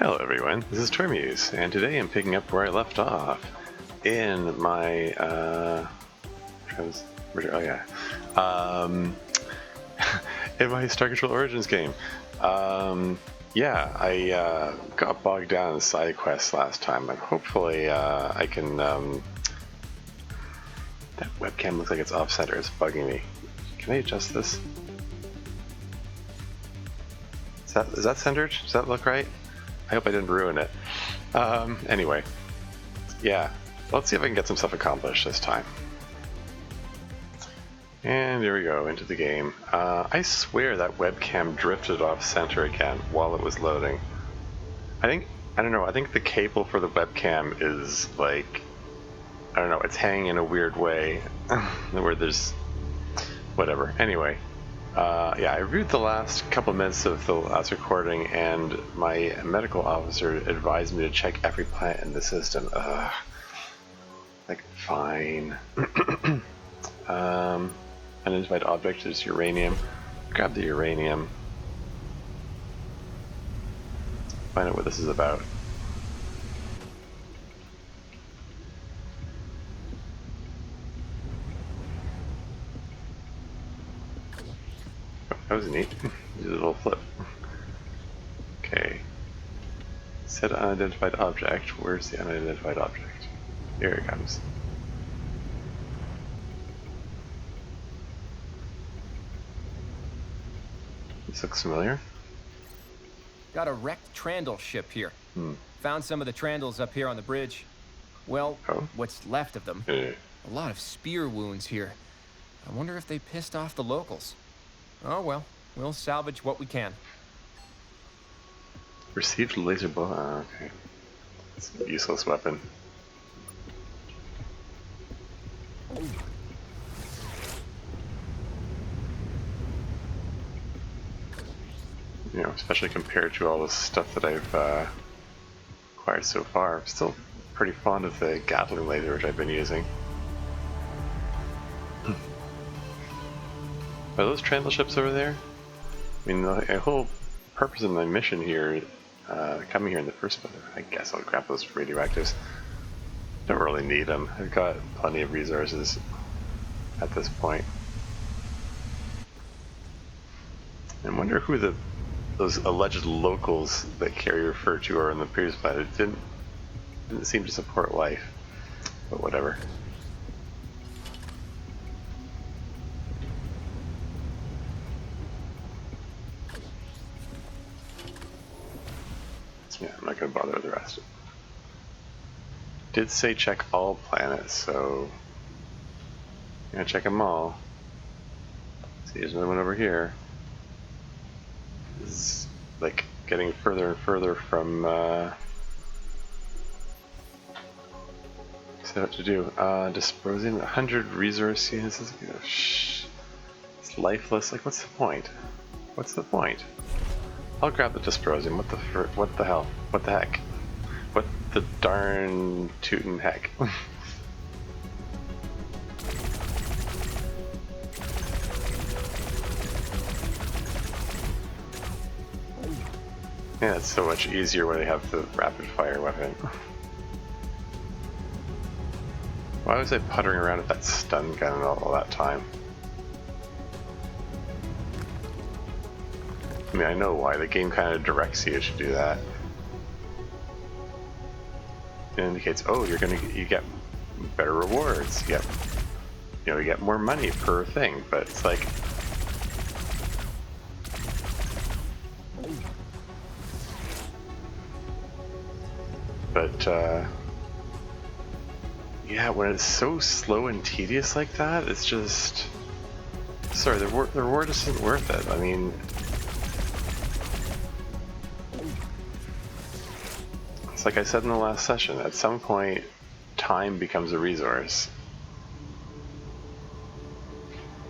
Hello everyone, this is Phamysht, and today I'm picking up where I left off in my, in my Star Control Origins game. I got bogged down in side quests last time, but hopefully I can, that webcam looks like it's off-center, it's bugging me. Can I adjust this? Is that centered? Does that look right? I hope I didn't ruin it. Anyway, yeah, let's see if I can get some stuff accomplished this time. And here we go, into the game. I swear that webcam drifted off center again while it was loading. I think the cable for the webcam is like, I don't know, it's hanging in a weird way where there's, whatever. Anyway. I reviewed the last couple minutes of the last recording, and my medical officer advised me to check every plant in the system. Like, fine. Unidentified object is uranium. Grab the uranium. Find out what this is about. That was neat. Do a little flip. Okay. Set unidentified object. Where's the unidentified object? Here it comes. This looks familiar. Got a wrecked Trandle ship here. Found some of the Trandles up here on the bridge. Well, what's left of them. A lot of spear wounds here. I wonder if they pissed off the locals. Oh well, we'll salvage what we can. Received laser bullet. Oh, okay. It's a useless weapon. You know, especially compared to all the stuff that I've acquired so far. I'm still pretty fond of the Gatling laser, which I've been using. Are those Trandle ships over there? I mean, the whole purpose of my mission here, coming here in the first place, I guess I'll grab those radioactives. Don't really need them. I've got plenty of resources at this point. I wonder who those alleged locals that Carrie referred to are in the previous planet. It didn't seem to support life, but whatever. Yeah, I'm not going to bother with the rest. Did say check all planets, so I'm going to check them all. See, there's another one over here. This is like getting further and further from so what to do. Disposing 100 resource units. It's lifeless. Like, what's the point? What's the point? I'll grab the dysprosium. What the hell? What the heck? What the darn tootin' heck? Yeah, it's so much easier when they have the rapid fire weapon. Why was I puttering around with that stun gun all that time? I mean, I know why. The game kind of directs you to do that. It indicates, oh, you get better rewards. You get more money per thing. But it's like, yeah, when it's so slow and tedious like that, it's just, sorry, the reward isn't worth it. I mean, it's like I said in the last session, at some point, time becomes a resource.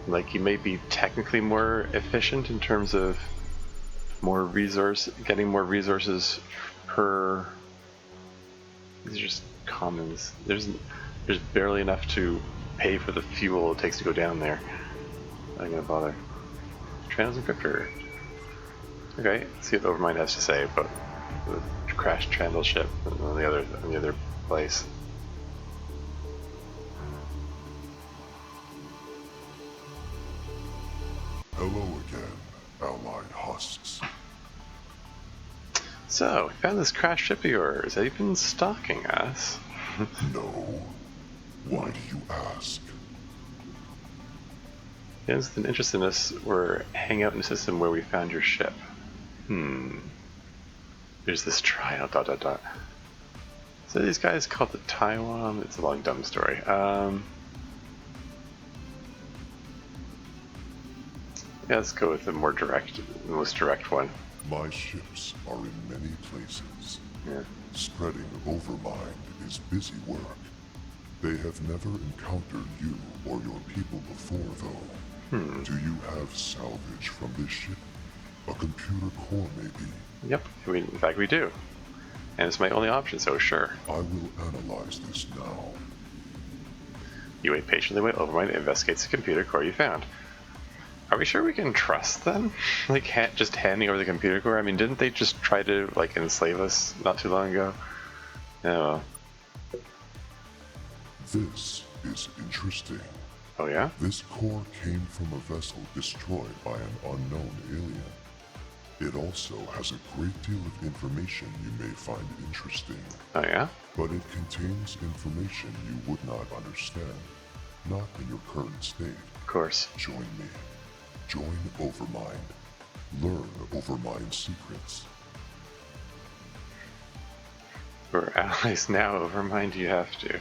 Like, you may be technically more efficient in terms of getting more resources per. These are just commons. There's barely enough to pay for the fuel it takes to go down there. I'm not gonna bother. Trans encryptor. Okay, let's see what Overmind has to say about The crashed Trandle ship on the other place. Hello again, allied husks. So, we found this crashed ship of yours. Have you been stalking us? No. Why do you ask? With an interest in us, we're hanging out in the system where we found your ship. There's this trial, ... So these guys called the Taiwan. It's a long, dumb story. Yeah, let's go with the most direct one. My ships are in many places. Yeah. Spreading Overmind is busy work. They have never encountered you or your people before, though. Do you have salvage from this ship? A computer core, maybe? Yep, in fact we do. And it's my only option, so sure. I will analyze this now. You wait patiently while Overmind investigates the computer core you found. Are we sure we can trust them? Like, just handing over the computer core? I mean, didn't they just try to, like, enslave us not too long ago? Oh. This is interesting. Oh, yeah? This core came from a vessel destroyed by an unknown alien. It also has a great deal of information you may find interesting. Oh, yeah? But it contains information you would not understand, not in your current state. Of course. Join me. Join Overmind. Learn Overmind's secrets. We're allies now, Overmind, you have to.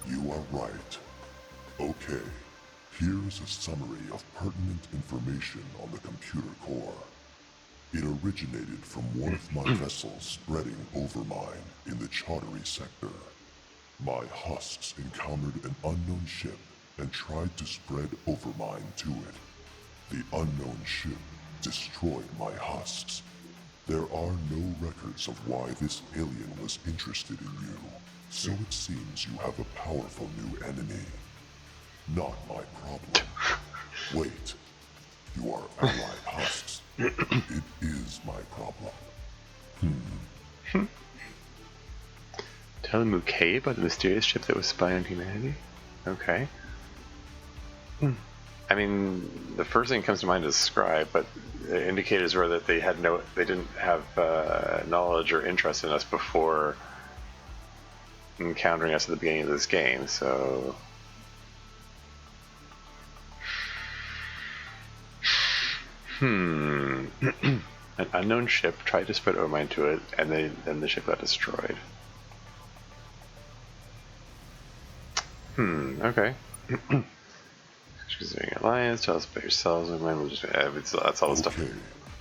You are right. Okay. Here's a summary of pertinent information on the computer core. It originated from one of my vessels spreading Overmind in the Chaudhary sector. My husks encountered an unknown ship and tried to spread Overmind to it. The unknown ship destroyed my husks. There are no records of why this alien was interested in you, so it seems you have a powerful new enemy. Not my problem. Wait. You are allied husks. It is my problem. Tell them okay about the mysterious ship that was spying on humanity? Okay. I mean, the first thing that comes to mind is Scribe, but the indicators were that they didn't have knowledge or interest in us before encountering us at the beginning of this game, so... An unknown ship tried to spread Overmind to it, and then the ship got destroyed. Okay. Choosing alliance, tell us about yourselves, Overmind, we'll just, that's all the stuff. Okay,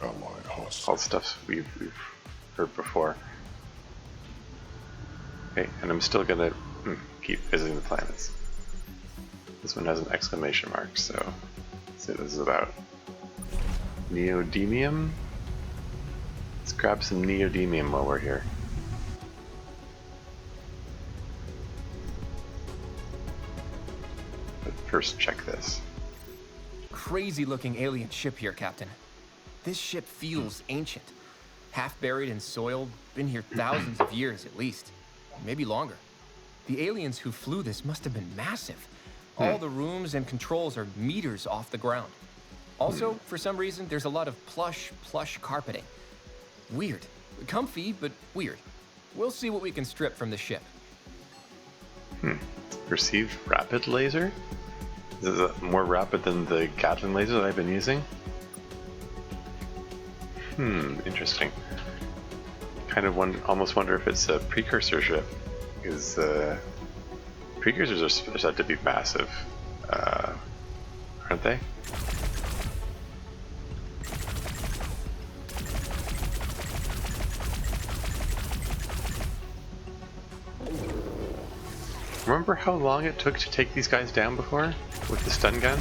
allied husks. All the stuff we've heard before. Okay, and I'm still gonna keep visiting the planets. This one has an exclamation mark, so let's see what this is about. Neodymium? Let's grab some neodymium while we're here. But first, check this. Crazy looking alien ship here, Captain. This ship feels ancient. Half buried in soil, been here thousands of years at least. Maybe longer. The aliens who flew this must have been massive. All the rooms and controls are meters off the ground. Also, for some reason, there's a lot of plush carpeting. Weird. Comfy, but weird. We'll see what we can strip from the ship. Received rapid laser? Is it more rapid than the Gatling laser that I've been using? Interesting. Kind of almost wonder if it's a precursor ship, because precursors are said to be massive, aren't they? Remember how long it took to take these guys down before with the stun gun?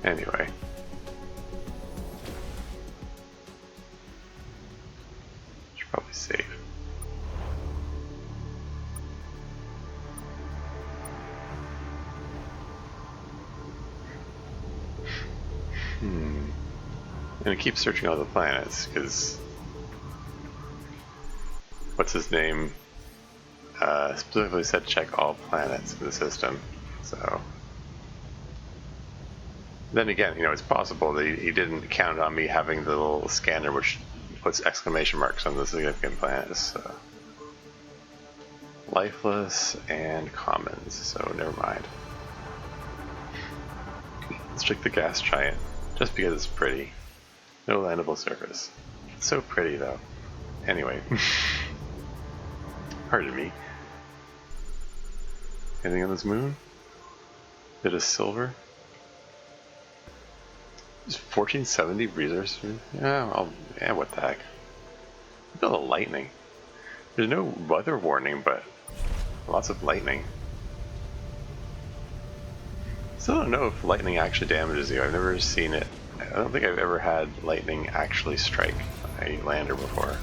Anyway. Should probably Save. I'm gonna keep searching all the planets, because what's his name specifically said to check all planets in the system, so... Then again, you know, it's possible that he didn't count on me having the little scanner which puts exclamation marks on the significant planets, so... Lifeless and commons, so never mind. Let's check the gas giant, just because it's pretty. No landable surface. It's so pretty though. Anyway. Pardon me. Anything on this moon? It is silver. Is 1470 resource? Yeah, what the heck? Look at all the lightning. There's no weather warning, but lots of lightning. Still don't know if lightning actually damages you. I've never seen it. I don't think I've ever had lightning actually strike a lander before.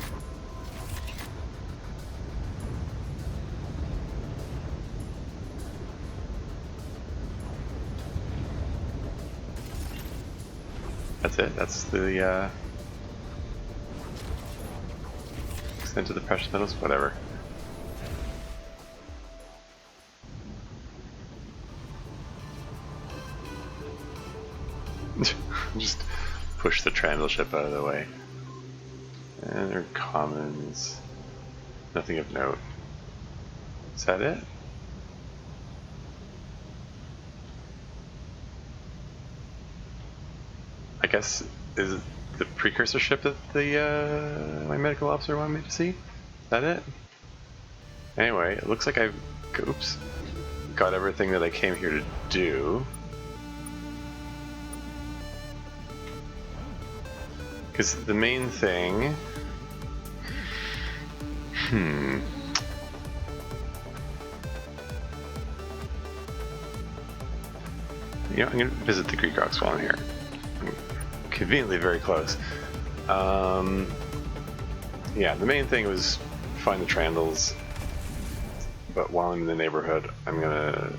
That's it. That's the extent of the precious metals. Whatever. Just push the Trandle ship out of the way. And they're commons. Nothing of note. Is that it? I guess, is it the precursor ship that the my medical officer wanted me to see? Is that it? Anyway, it looks like I've got everything that I came here to do. Because the main thing... You know, I'm going to visit the Greek rocks while I'm here. I'm conveniently very close. Yeah, the main thing was find the Trandles. But while I'm in the neighborhood, I'm going to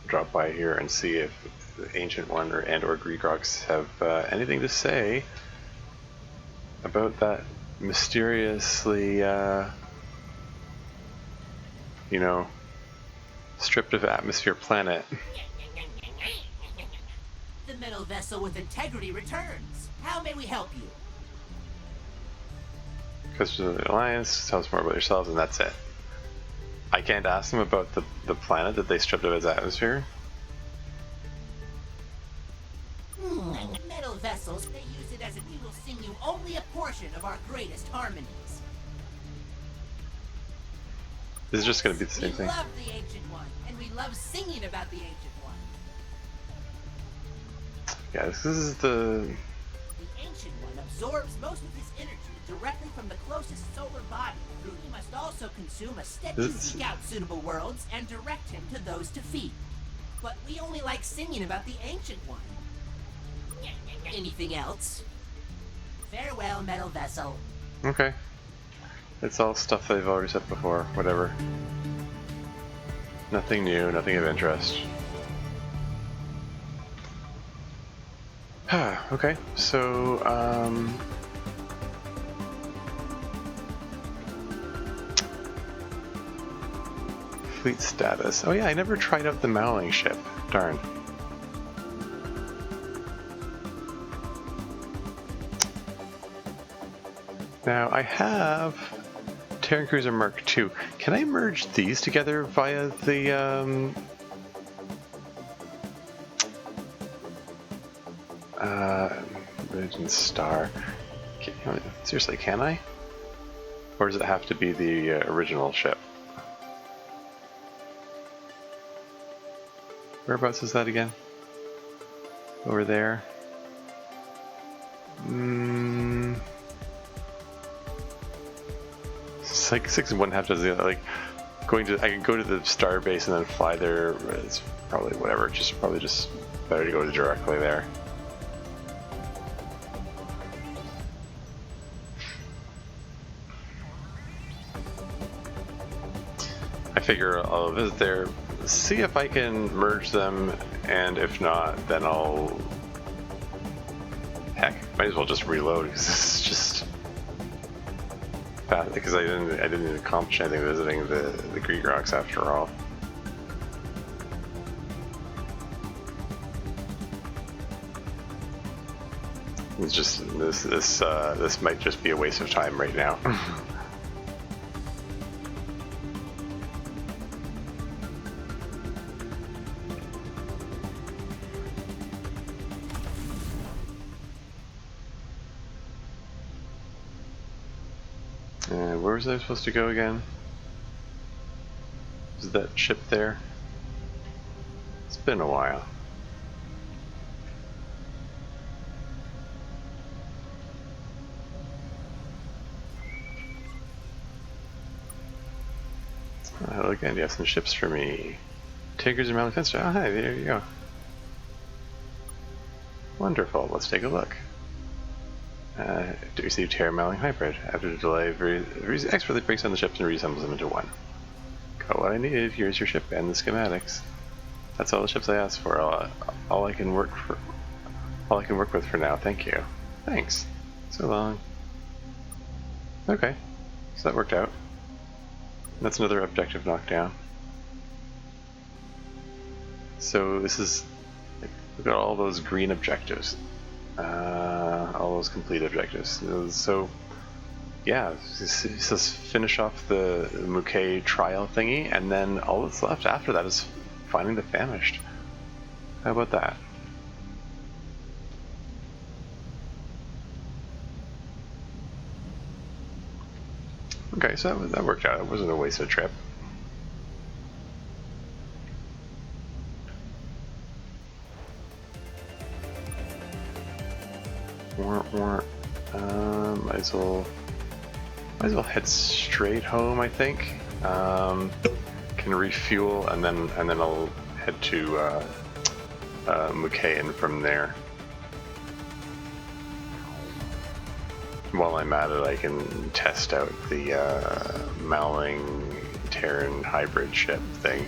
drop by here and see if the Ancient One or Greek rocks have anything to say about that mysteriously, you know, stripped of atmosphere planet. The metal vessel with integrity returns. How may we help you? Customers of the Alliance, tell us more about yourselves, and that's it. I can't ask them about the planet that they stripped of its atmosphere? Metal vessels, they use it as we will sing you only a portion of our greatest harmonies. This is just going to be the same thing. We love the Ancient One, and we love singing about the Ancient One. Yeah, this is the... The Ancient One absorbs most of his energy directly from the closest solar body. He must also consume a steady seek out suitable worlds and direct him to those to feed. But we only like singing about the Ancient One. Anything else? Farewell, metal vessel. Okay. It's all stuff they've already said before, whatever. Nothing new, nothing of interest. Okay, so, fleet status. Oh yeah, I never tried out the Mowling ship. Darn. Now, I have Terran Cruiser Mark II. Can I merge these together via the, Religion Star? Seriously, can I? Or does it have to be the original ship? Whereabouts is that again? Over there? It's like 6 and 1/2 does the other. Like, I can go to the star base and then fly there. It's probably whatever. Probably just better to go directly there. figure I'll visit there, see if I can merge them, and if not, then I'll... Heck, might as well just reload, because this is just... because I didn't accomplish anything visiting the Greek rocks after all. It's just this might just be a waste of time right now. Where was I supposed to go again? Is that ship there? It's been a while. Look, and you have some ships for me. Tigers and Mountain Fencer. Oh, hi, there you go. Wonderful, let's take a look. To receive Terra Mailing Hybrid. After the delay, expertly breaks down the ships and reassembles them into one. Got what I needed. Here's your ship and the schematics. That's all the ships I asked for. All I can work with for now. Thank you. Thanks. So long. Okay, so that worked out. That's another objective knockdown. So this is, look at all those green objectives. All those complete objectives. So yeah, just finish off the Mouquet trial thingy, and then all that's left after that is finding the Phamysht. How about that? Okay, so that worked out. It wasn't a wasted trip. Might as well head straight home, I think. Can refuel, and then I'll head to Mouquet from there. While I'm at it, I can test out the Mailing Terran hybrid ship thing.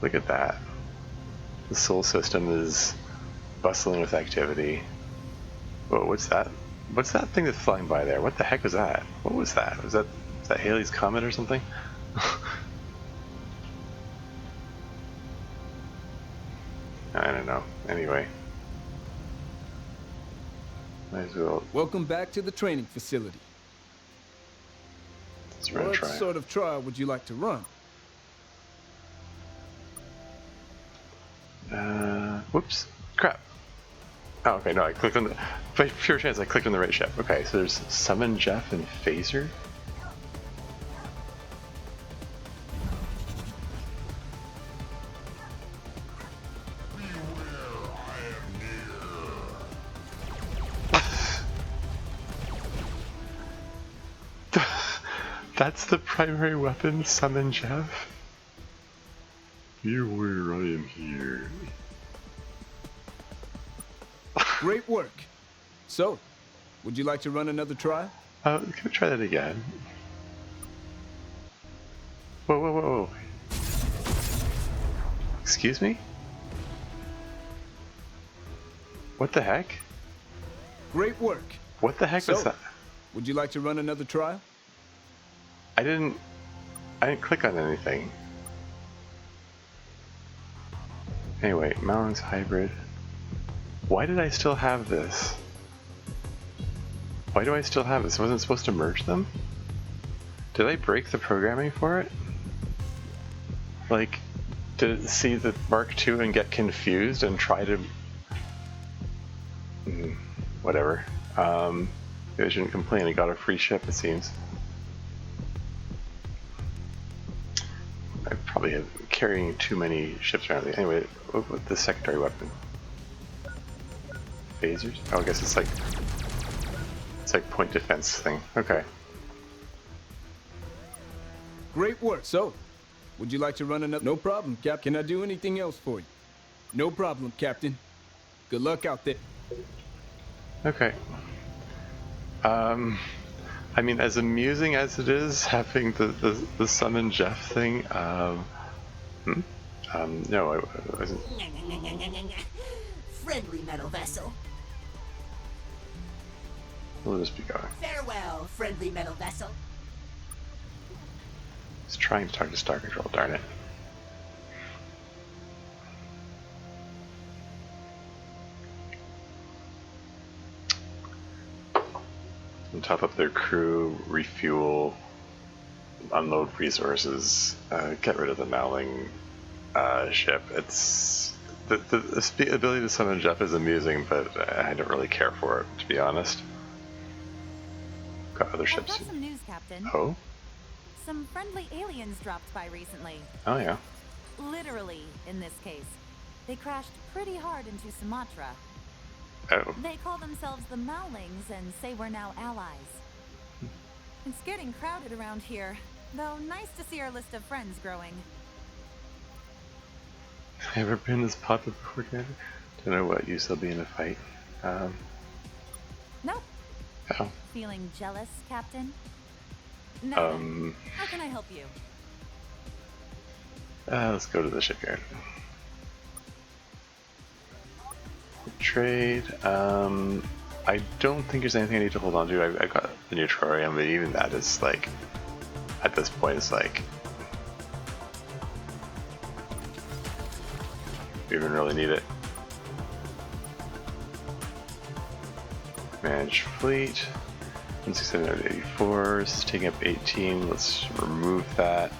Look at that. The Sol system is bustling with activity. Whoa, what's that? What's that thing that's flying by there? What the heck was that? What was that? Was that Halley's Comet or something? I don't know. Anyway. Might as well. Welcome back to the training facility. Let's run a trial. What sort of trial would you like to run? Whoops. Crap. Oh, okay, no, I clicked on the... By pure chance, I clicked on the right ship. Okay, so there's Summon Jeff and Phaser. That's the primary weapon, Summon Jeff? Beware, I am here. Great work. So, would you like to run another trial? Can we try that again? Whoa, whoa, whoa. Excuse me? What the heck? Great work. What the heck was that? Would you like to run another trial? I didn't click on anything. Anyway, Mountain's hybrid. Why did I still have this? Why do I still have this? Wasn't supposed to merge them? Did I break the programming for it? Like, did it see the Mark II and get confused and try to... whatever. I shouldn't complain, I got a free ship, it seems. I probably have carrying too many ships around. Anyway, what the secondary weapon? Phasers? Oh, I guess it's like point defense thing. Okay. Great work. So, would you like to run another? No problem, Cap. Can I do anything else for you? No problem, Captain. Good luck out there. Okay. I mean, as amusing as it is having the summon Jeff thing, no, I wasn't. Friendly metal vessel. We'll just be going. Farewell, friendly metal vessel. He's trying to talk to Star Control, darn it. And top up their crew, refuel, unload resources, get rid of the Mowling ship. It's the ability to summon Jeff is amusing, but I don't really care for it, to be honest. Got other ships. I've got some news, Captain. Oh? Some friendly aliens dropped by recently. Oh yeah. Literally, in this case. They crashed pretty hard into Sumatra. Oh. They call themselves the Mowlings and say we're now allies. It's getting crowded around here, though nice to see our list of friends growing. Ever been this popular before, Canada? Don't know what use they'll be in a fight. Nope. Oh. Feeling jealous, Captain? No. How can I help you? Let's go to the shipyard. Trade. I don't think there's anything I need to hold on to. I got the Neutrarium, but even that is like, at this point, it's like, we even really need it. Manage fleet. 16784 is taking up 18. Let's remove that.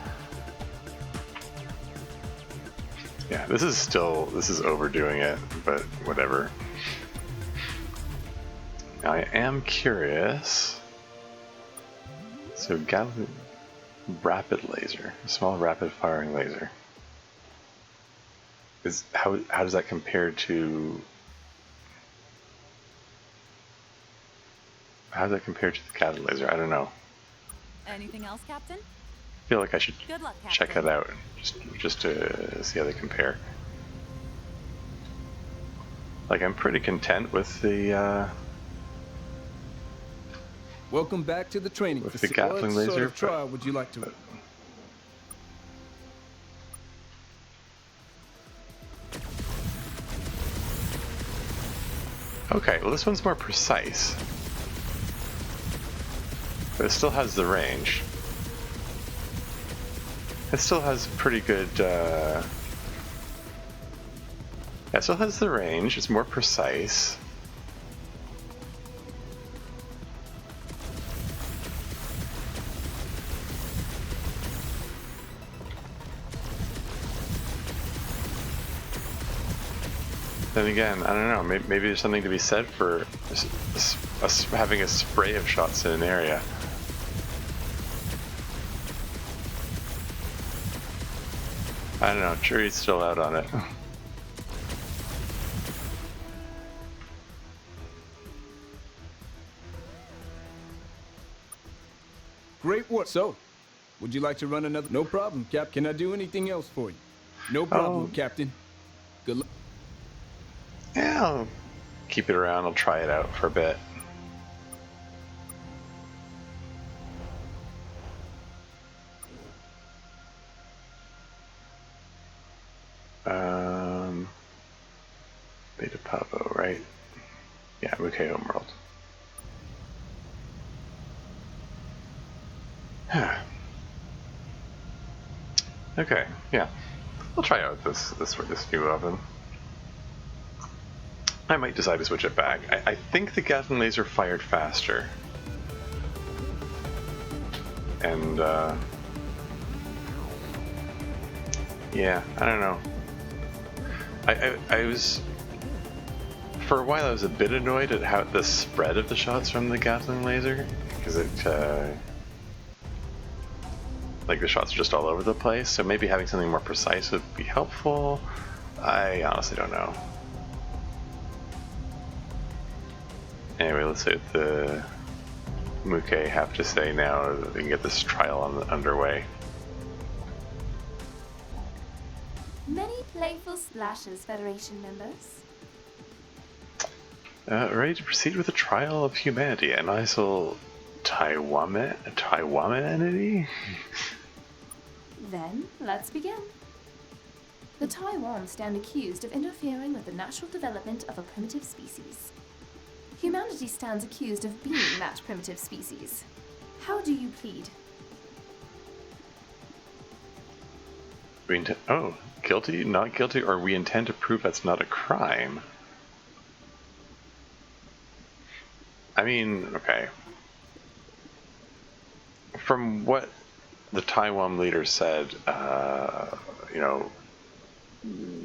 Yeah, this is overdoing it, but whatever. Now I am curious. So rapid laser, a small rapid firing laser. How does that compare to? How does that compare to the Captain laser? I don't know. Anything else, Captain? I feel like I should Good luck, check Captain. that out just to see how they compare. Like, I'm pretty content with the Welcome back to the training with the facility. Gatling What sort laser. of trial would you like to? Okay, well this one's more precise. But it still has the range. It still has pretty good, yeah, it still has the range, it's more precise. Then again, I don't know, maybe there's something to be said for having a spray of shots in an area. I don't know, jury's still out on it. Great work. So, would you like to run another? No problem, Cap. Can I do anything else for you? No problem, Captain. Good luck. Yeah, I'll keep it around, I'll try it out for a bit. Beta Pavo, right? Yeah, okay, Homeworld. Okay, yeah. I'll try out this new weapon. I might decide to switch it back. I think the Gatling laser fired faster. And, yeah, I don't know. I was... For a while I was a bit annoyed at how the spread of the shots from the Gatling laser, because it, like the shots are just all over the place, so maybe having something more precise would be helpful. I honestly don't know. Anyway, let's see what the Muke have to say now that we can get this trial underway. Many playful splashes, Federation members. Ready to proceed with the trial of humanity, an ISIL Taiwanity? Then, let's begin. The Taiwan stand accused of interfering with the natural development of a primitive species. Humanity stands accused of being that primitive species. How do you plead? Guilty, not guilty, or we intend to prove that's not a crime. I mean, okay. From what the Taiwan leader said,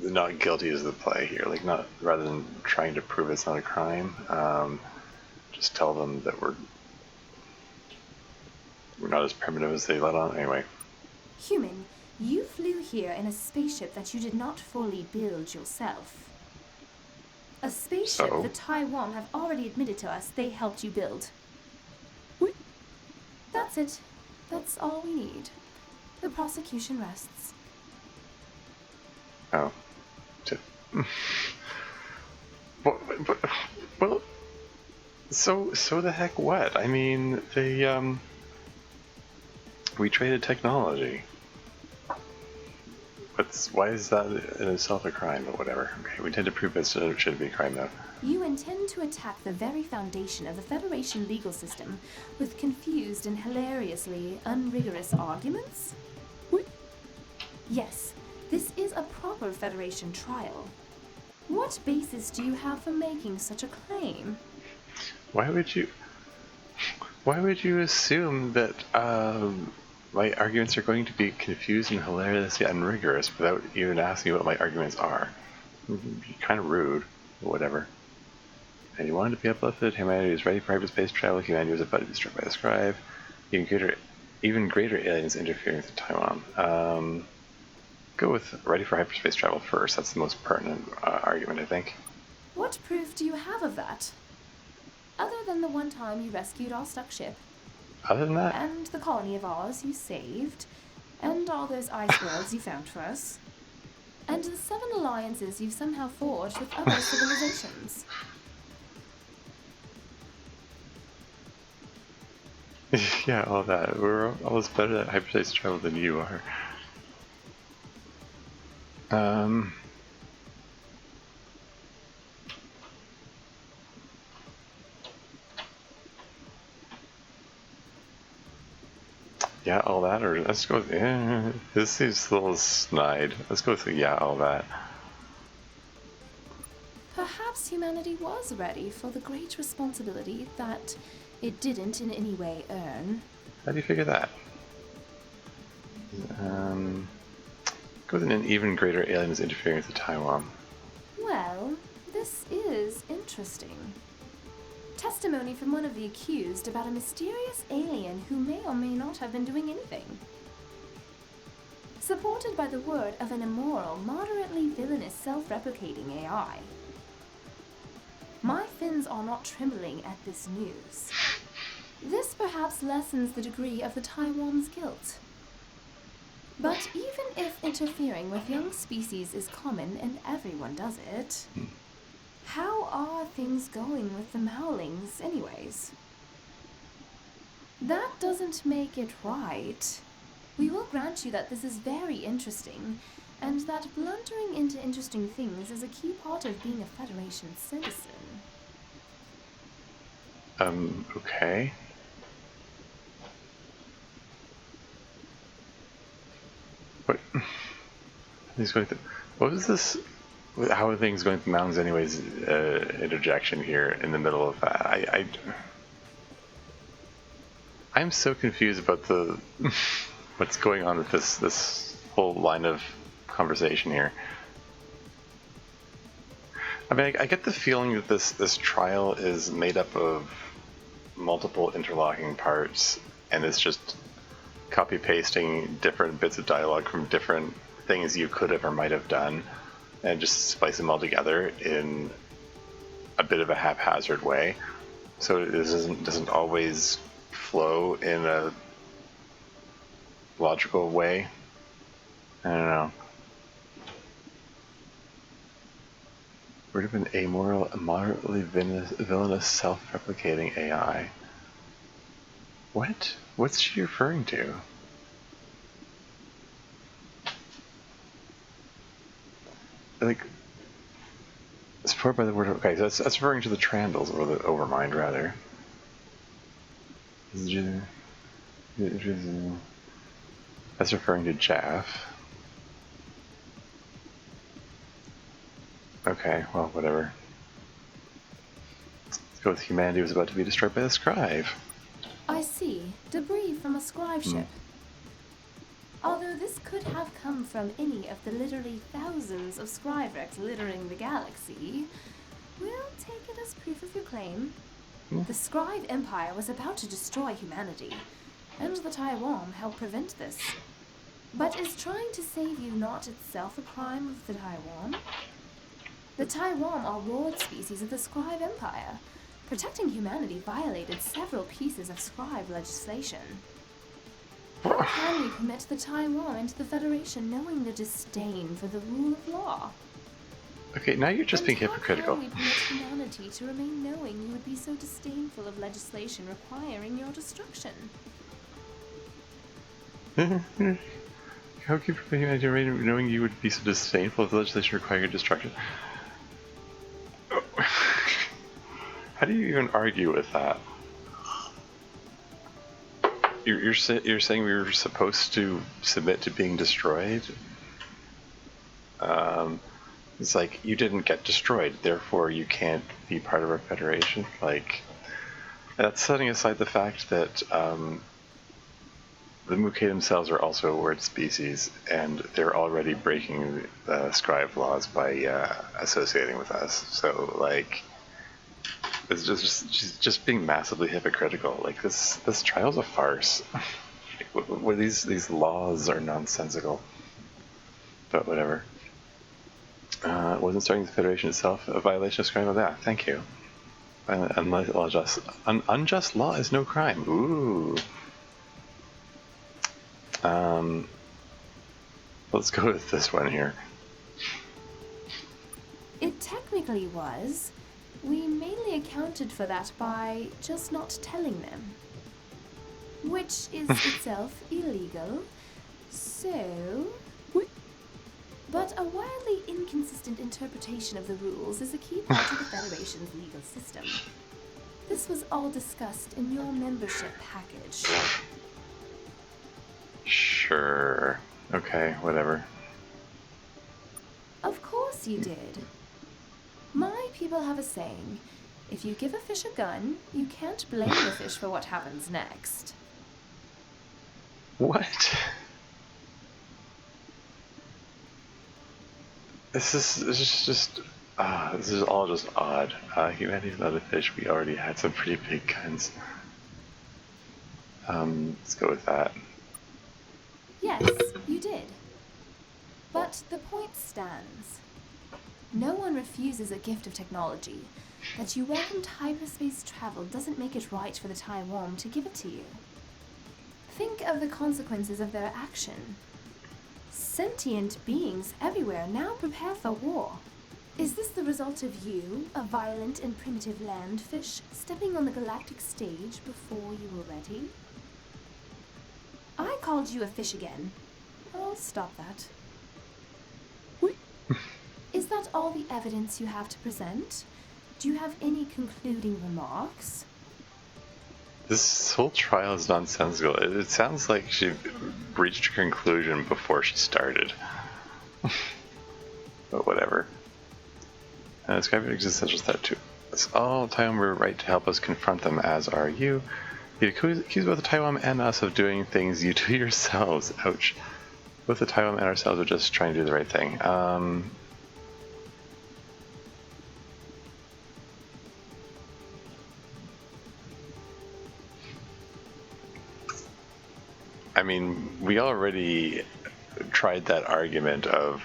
not guilty is the play here. Like, not rather than trying to prove it's not a crime, just tell them that we're not as primitive as they let on. Anyway. Human, you flew here in a spaceship that you did not fully build yourself. A spaceship that Taiwan have already admitted to us they helped you build. That's it. That's all we need. The prosecution rests. Oh. Well, so the heck what? I mean, we traded technology. Why is that in itself a crime, but whatever. Okay, we intend to prove it should be a crime, though. You intend to attack the very foundation of the Federation legal system with confused and hilariously unrigorous arguments? Yes, this is a proper Federation trial. What basis do you have for making such a claim? Why would you assume that my arguments are going to be confused and hilariously unrigorous without even asking what my arguments are? Kind of rude, but whatever. And you wanted to be uplifted, humanity is ready for hyperspace travel, humanity was about to be struck by the scribe, even greater aliens interfering with Taiwan. Go with ready for hyperspace travel first, that's the most pertinent argument, I think. What proof do you have of that? Other than the one time you rescued our stuck ship. Other than that? And the colony of ours you saved. And all those ice worlds you found for us. And the 7 alliances you've somehow forged with other civilizations. Yeah, all that. We're almost better at hyperspace travel than you are. Yeah, all that, or let's go with, this seems a little snide. Let's go with yeah, all that. Perhaps humanity was ready for the great responsibility that it didn't in any way earn. How do you figure that? Go with an even greater aliens interfering with the Taiwan. Well, this is interesting. Testimony from one of the accused about a mysterious alien who may or may not have been doing anything. Supported by the word of an immoral, moderately villainous, self-replicating AI. My fins are not trembling at this news. This perhaps lessens the degree of the Taiwan's guilt. But even if interfering with young species is common and everyone does it, how are things going with the Maolings anyways? That doesn't make it right. We will grant you that this is very interesting, and that blundering into interesting things is a key part of being a Federation citizen. Okay. What was this? How are things going with the mountains anyways? Interjection here in the middle of that. I'm so confused about the what's going on with this whole line of conversation here. I mean, I get the feeling that this trial is made up of multiple interlocking parts, and it's just copy-pasting different bits of dialogue from different things you could have or might have done, and just splice them all together in a bit of a haphazard way. So it doesn't always flow in a logical way. I don't know. Rid of an amoral, moderately villainous, self-replicating AI. What? What's she referring to? Like, supported by the word. Okay, so that's referring to the Trandals, or the Overmind, rather. That's referring to Jaff. Okay, well, whatever. Let's go with humanity was about to be destroyed by the scribe. I see. Debris from a scribe ship. Although this could have come from any of the literally thousands of scribe wrecks littering the galaxy, we'll take it as proof of your claim. The Scribe Empire was about to destroy humanity, and the Taiwan helped prevent this. But is trying to save you not itself a crime of the Taiwan? The Taiwan are ward species of the Scribe Empire. Protecting humanity violated several pieces of scribe legislation. How can we permit the Taiwan into the Federation knowing the disdain for the rule of law? Okay, now you're just being hypocritical. How can we permit humanity to remain knowing you would be so disdainful of legislation requiring your destruction? How can you prevent humanity to remain knowing you would be so disdainful of the legislation requiring your destruction? How do you even argue with that? You're saying we were supposed to submit to being destroyed? It's like, you didn't get destroyed, therefore you can't be part of our federation. Like, that's setting aside the fact that the Muke themselves are also a word species, and they're already breaking the scribe laws by associating with us. So, like, it's just being massively hypocritical. Like, this trial's a farce. Where these laws are nonsensical. But whatever. Wasn't starting the Federation itself a violation of scribe law? Yeah, thank you. Unjust law is no crime. Ooh. Let's go with this one here. It technically was. We mainly accounted for that by just not telling them. Which is itself illegal. So... But a wildly inconsistent interpretation of the rules is a key part of the Federation's legal system. This was all discussed in your membership package. Sure. Okay, whatever. Of course you did. My people have a saying, if you give a fish a gun, you can't blame the fish for what happens next. What? This is all just odd. Humanity's not a fish. We already had some pretty big guns. Let's go with that. Yes, you did. But the point stands. No one refuses a gift of technology. That you welcomed hyperspace travel doesn't make it right for the Taiwan to give it to you. Think of the consequences of their action. Sentient beings everywhere now prepare for war. Is this the result of you, a violent and primitive landfish, stepping on the galactic stage before you were ready? I called you a fish again. I'll stop that. Is that all the evidence you have to present? Do you have any concluding remarks? This whole trial is nonsensical. It sounds like she reached a conclusion before she started. But whatever. Skype existential threat too. It's all Taiwan were right to help us confront them, as are you. You accuse both the Taiwan and us of doing things you do yourselves. Ouch. Both the Taiwan and ourselves are just trying to do the right thing. I mean, we already tried that argument of,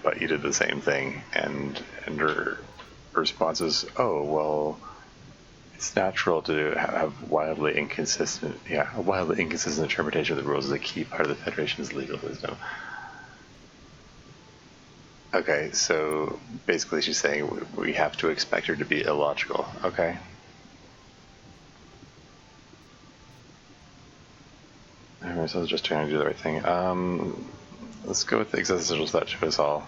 but you did the same thing, and her response is, oh, well, it's natural to have a wildly inconsistent interpretation of the rules is a key part of the Federation's legal wisdom. Okay, so basically she's saying we have to expect her to be illogical. Okay. Alright, so I was just trying to do the right thing. Let's go with the existential threat to us all.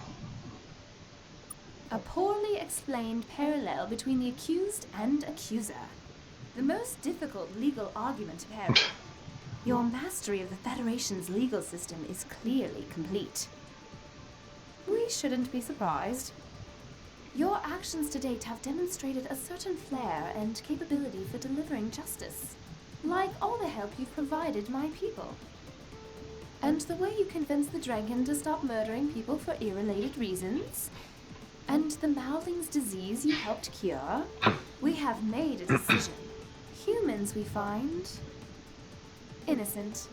A poorly explained parallel between the accused and accuser. The most difficult legal argument to parry. Your mastery of the Federation's legal system is clearly complete. We shouldn't be surprised. Your actions to date have demonstrated a certain flair and capability for delivering justice, like all the help you've provided my people. And the way you convinced the dragon to stop murdering people for irrelated reasons, and the Mowling's disease you helped cure. We have made a decision. Humans, we find, innocent.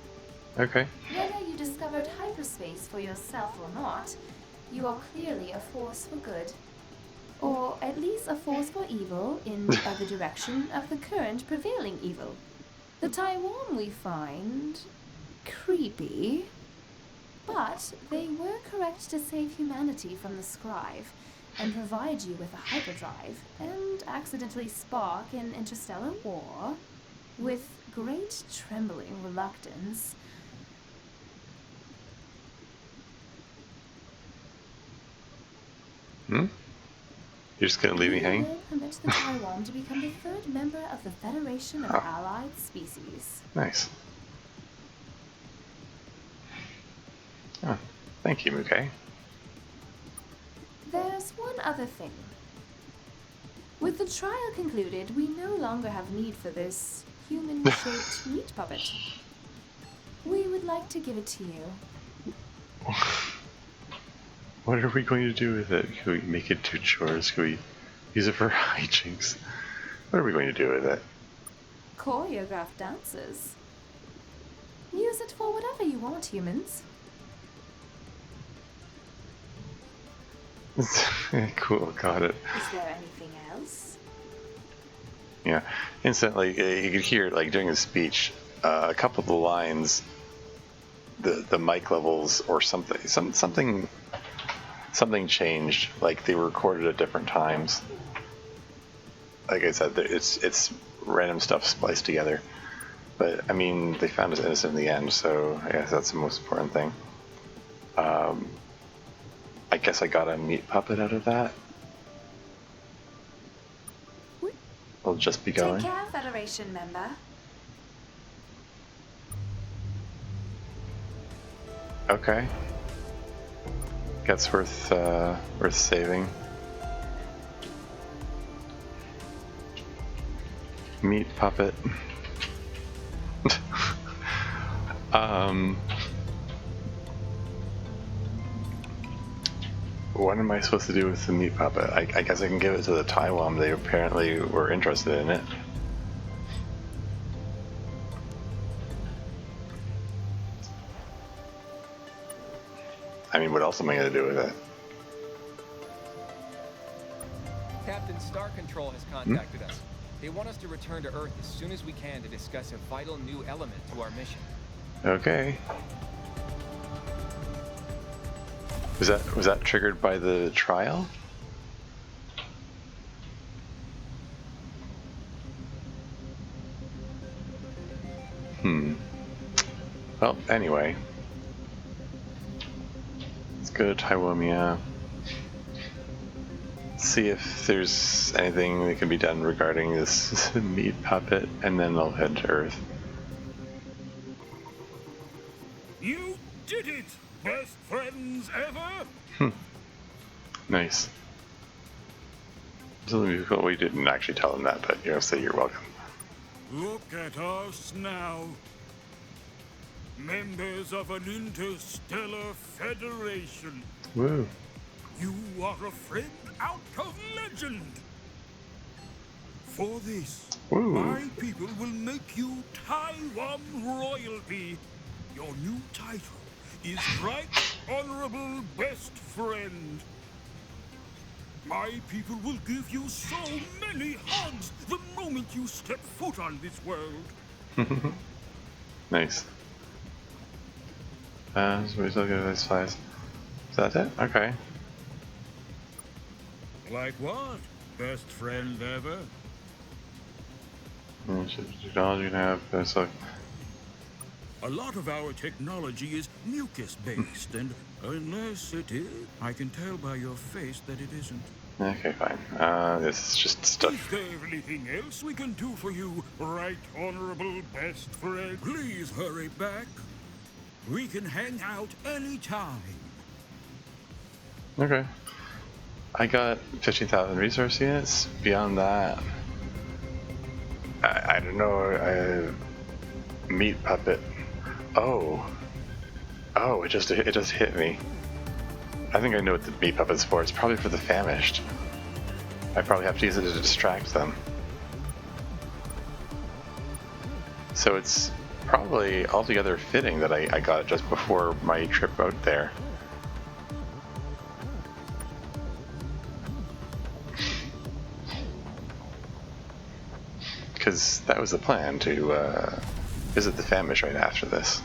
Okay. Whether you discovered hyperspace for yourself or not, you are clearly a force for good. Or at least a force for evil in the other direction of the current prevailing evil. The Taiwan, we find, creepy. But they were correct to save humanity from the scribe and provide you with a hyperdrive and accidentally spark an interstellar war with great trembling reluctance. You're just gonna leave me hanging? Will permit the Taiwan to become the third member of the Federation of Allied Species. Nice. Oh, thank you, Muke. There's one other thing. With the trial concluded, we no longer have need for this human-shaped meat puppet. We would like to give it to you. What are we going to do with it? Can we make it do chores? Can we use it for hijinks? What are we going to do with it? Choreographed dances. Use it for whatever you want, humans. Cool, got it. Is there anything else? Yeah, instantly you could hear, like, during his speech, a couple of the lines, the mic levels or something changed. Like they were recorded at different times. Like I said, it's random stuff spliced together. But I mean, they found us innocent in the end, so I guess that's the most important thing. I guess I got a meat puppet out of that. We'll just be going. Take care, Federation member. Okay. That's worth saving. Meat puppet. What am I supposed to do with the meat puppet? I guess I can give it to the Taiwan. They apparently were interested in it. I mean, what else am I going to do with it? Captain Star Control has contacted us. They want us to return to Earth as soon as we can to discuss a vital new element to our mission. Okay. Was that triggered by the trial? Well, anyway. Let's go to Taiwomia. See if there's anything that can be done regarding this meat puppet, and then they'll head to Earth. You did it! Best friends ever? Nice. We didn't actually tell them that, but say you're welcome. Look at us now. Members of an interstellar federation. Woo. You are a friend out of legend. For this, Woo. my people will make you Taiwan royalty. Your new title is Right Honorable Best Friend. My people will give you so many hugs the moment you step foot on this world. Nice. So we still get those flies. Is that it? Okay. Like what? Best friend ever? Technology can have so. A lot of our technology is mucus-based, and unless it is, I can tell by your face that it isn't. Okay, fine. This is just stuff. Is there anything else we can do for you, right honorable best friend? Please hurry back. We can hang out anytime. Okay. I got 15,000 resource units. Beyond that, I don't know. Meat puppet. Oh, it just hit me. I think I know what the meat puppet's for. It's probably for the famished. I probably have to use it to distract them. So it's probably altogether fitting that I got it just before my trip out there. Because that was the plan, to visit the Phamysht right after this.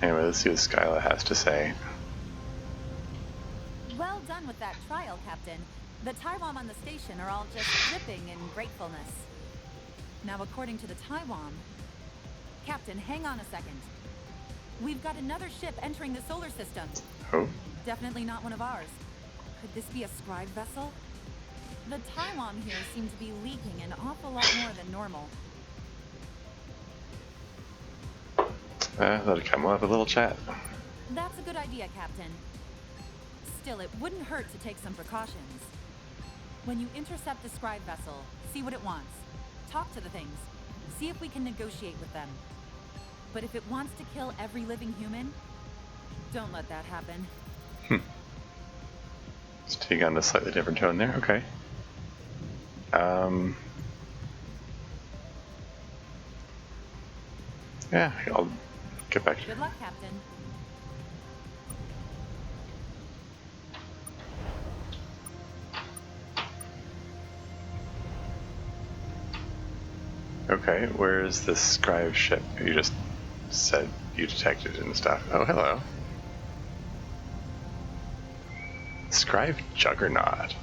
Anyway, let's see what Skyla has to say. Well done with that trial, Captain. The Taiwan on the station are all just dripping in gratefulness. Now, according to the Taiwan... Captain, hang on a second. We've got another ship entering the solar system. Oh? Definitely not one of ours. Could this be a scribe vessel? The Taiwan here seem to be leaking an awful lot more than normal. Let it come. We'll have a little chat. That's a good idea, Captain. Still, it wouldn't hurt to take some precautions. When you intercept the scribe vessel, see what it wants. Talk to the things. See if we can negotiate with them. But if it wants to kill every living human, don't let that happen. Let's take on a slightly different tone there. Okay. Yeah, I'll get back to you. Good luck, Captain. Okay, where is this scribe ship? You just said you detected it and stuff. Oh, hello. Scribe Juggernaut.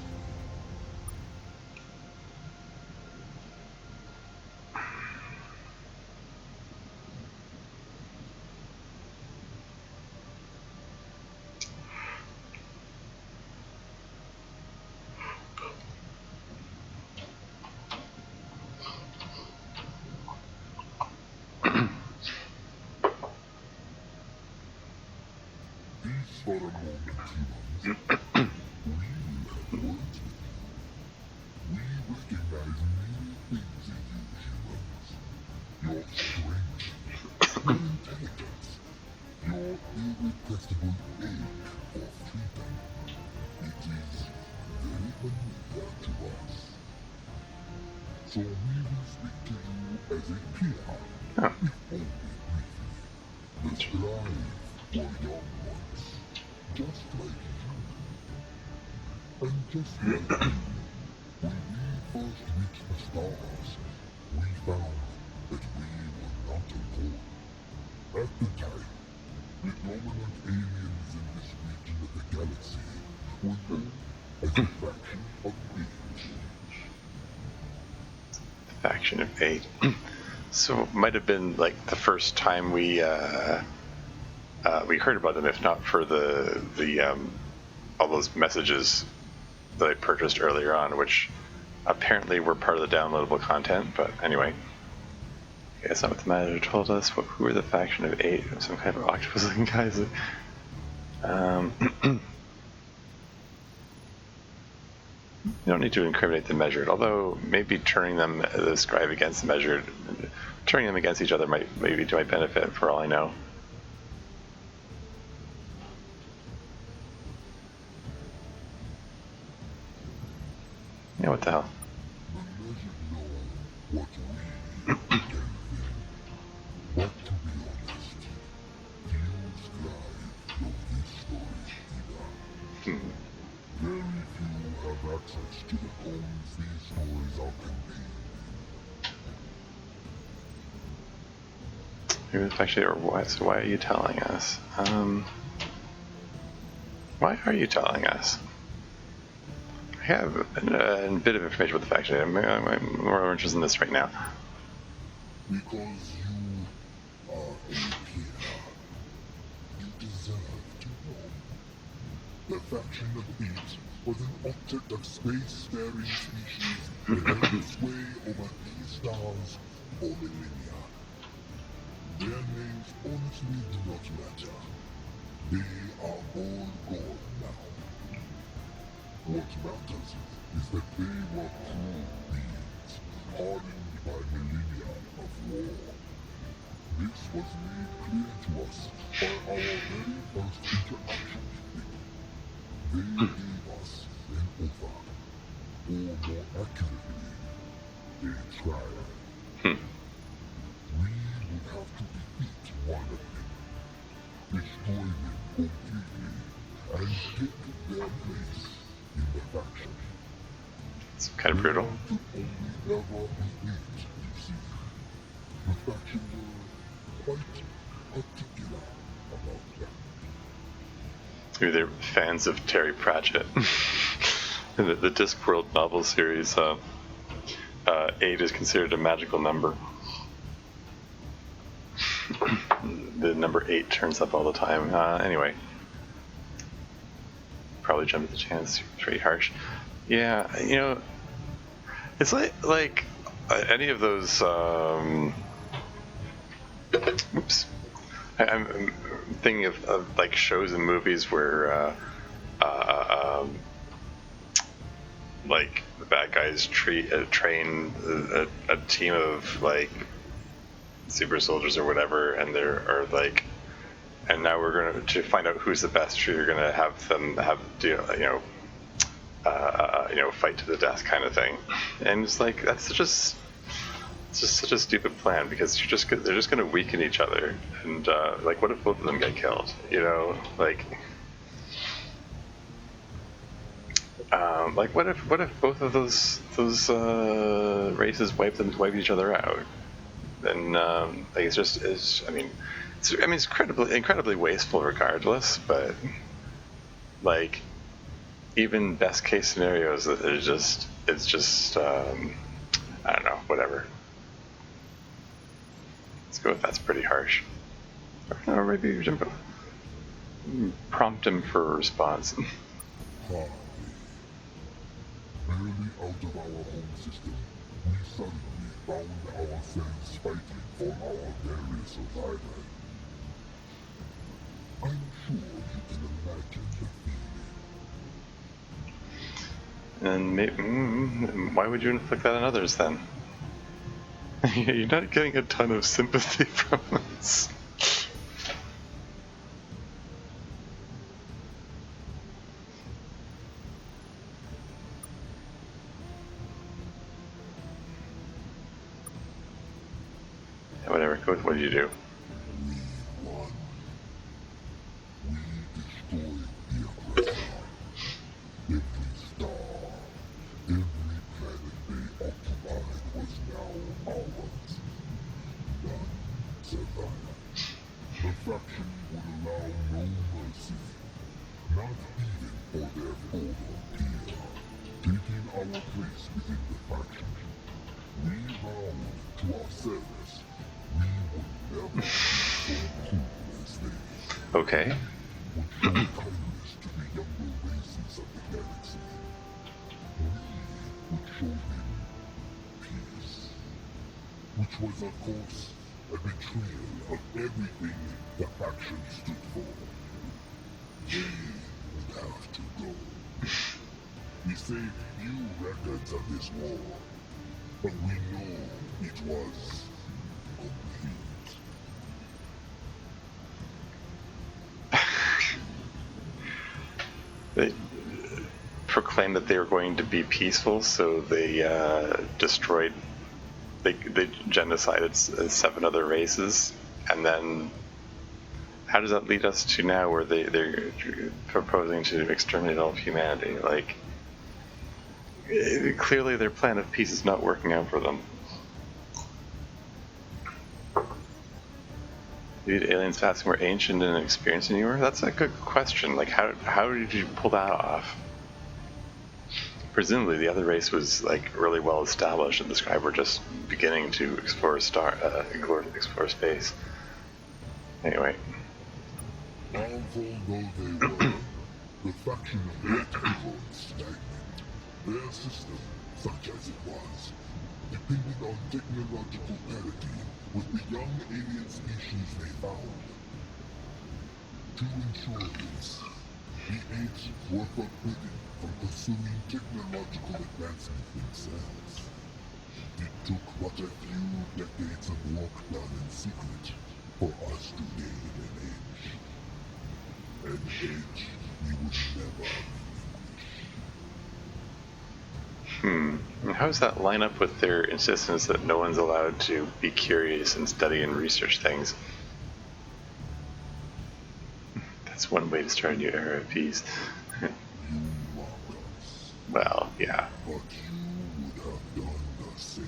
For a moment, humans, we will have words with you. We recognize many things in you, humans. Your strength, your intelligence, your irrepressible ache for freedom. It is very familiar to us. So we will speak to you as a peer, if only briefly. The strive for young ones. Just like you. And just like you, when we first reached the stars, we found that we were not alone. At the time, the dominant aliens in this region of the galaxy were known as a faction of 8. The faction of 8. So it might have been like the first time we heard about them, if not for the all those messages that I purchased earlier on, which apparently were part of the downloadable content. But anyway, okay, that's not what the manager told us. Who were the faction of 8? Some kind of octopus-looking guys. You don't need to incriminate the measured, although maybe turning them, the scribe against the measured, turning them against each other might maybe to my benefit, for all I know. Yeah, what the hell? What we can think. But to be honest, few scribe know this story either. Very few have access access to the homes these stories are contained Maybe it's actually, or why? So why are you telling us? Why are you telling us? I have a bit of information about the faction. I'm more interested in this right now. because you are a peer. You deserve to know. The faction of Thieves was an object of space-faring species that held its way over these stars for millennia. Their names honestly do not matter. They are all gone now. What matters is that they were cruel beings, hardened by millennia of war. This was made clear to us by our very first interaction with them. They gave us an offer, or more accurately, a trial. We would have to defeat one of them, destroy them completely, and take their place in the faction. It's kind of brutal. Could only ever be it, you see. The faction were quite particular about that. Maybe they're fans of Terry Pratchett. the Discworld novel series, 8 is considered a magical number. The number 8 turns up all the time. Anyway. Probably jumped at the chance. It's pretty harsh. Yeah, you know, it's like any of those. Oops. I'm thinking of like shows and movies where like the bad guys train a team of like super soldiers or whatever, and they're like, and now we're gonna to find out who's the best. You're gonna have them fight to the death kind of thing, and it's like that's just such a stupid plan because they're just gonna weaken each other, and like what if both of them get killed? You know, like what if both of those races wipe each other out? Then like it's incredibly wasteful regardless, but like even best case scenarios, it's just I don't know, whatever. Let's go with that's pretty harsh. Or maybe we should prompt him for a response. Hardly. Barely out of our home system, we suddenly found ourselves fighting for our very survival. I'm sure you can imagine the feeling. And maybe, why would you inflict that on others then? You're not getting a ton of sympathy from us. Yeah, whatever. Go with what you do. We won. We destroyed the aggressor. Every star, every planet they occupied was now ours. None survived. The faction would allow no mercy, not even for their former peer. Taking our place within the faction, we vowed to ourselves we would never be so cruel as they. Okay. Would show kindness to the younger races of the galaxy. We would show them peace. Which was, of course, a betrayal of everything the faction stood for. They would have to go. We saved few records of this war, but we know it was complete. They proclaimed that they were going to be peaceful, so they destroyed, they genocided 7 other races, and then how does that lead us to now where they're proposing to exterminate all of humanity? Like, clearly their plan of peace is not working out for them. Did aliens passing more ancient and experienced than you were? That's a good question. Like, how did you pull that off? Presumably, the other race was like really well established, and the Scribe were just beginning to explore explore space. Anyway. Powerful though they were, the faction of Red Hero stagnant. Their system, such as it was, depended on technological parity with the young alien species they found. To ensure this, the apes were forbidden from pursuing technological advancement themselves. It took but a few decades of work done in secret for us to gain an edge. An edge we would never And how does that line up with their insistence that no one's allowed to be curious and study and research things? That's one way to start a new era of peace. Well, yeah. But you would have done the same.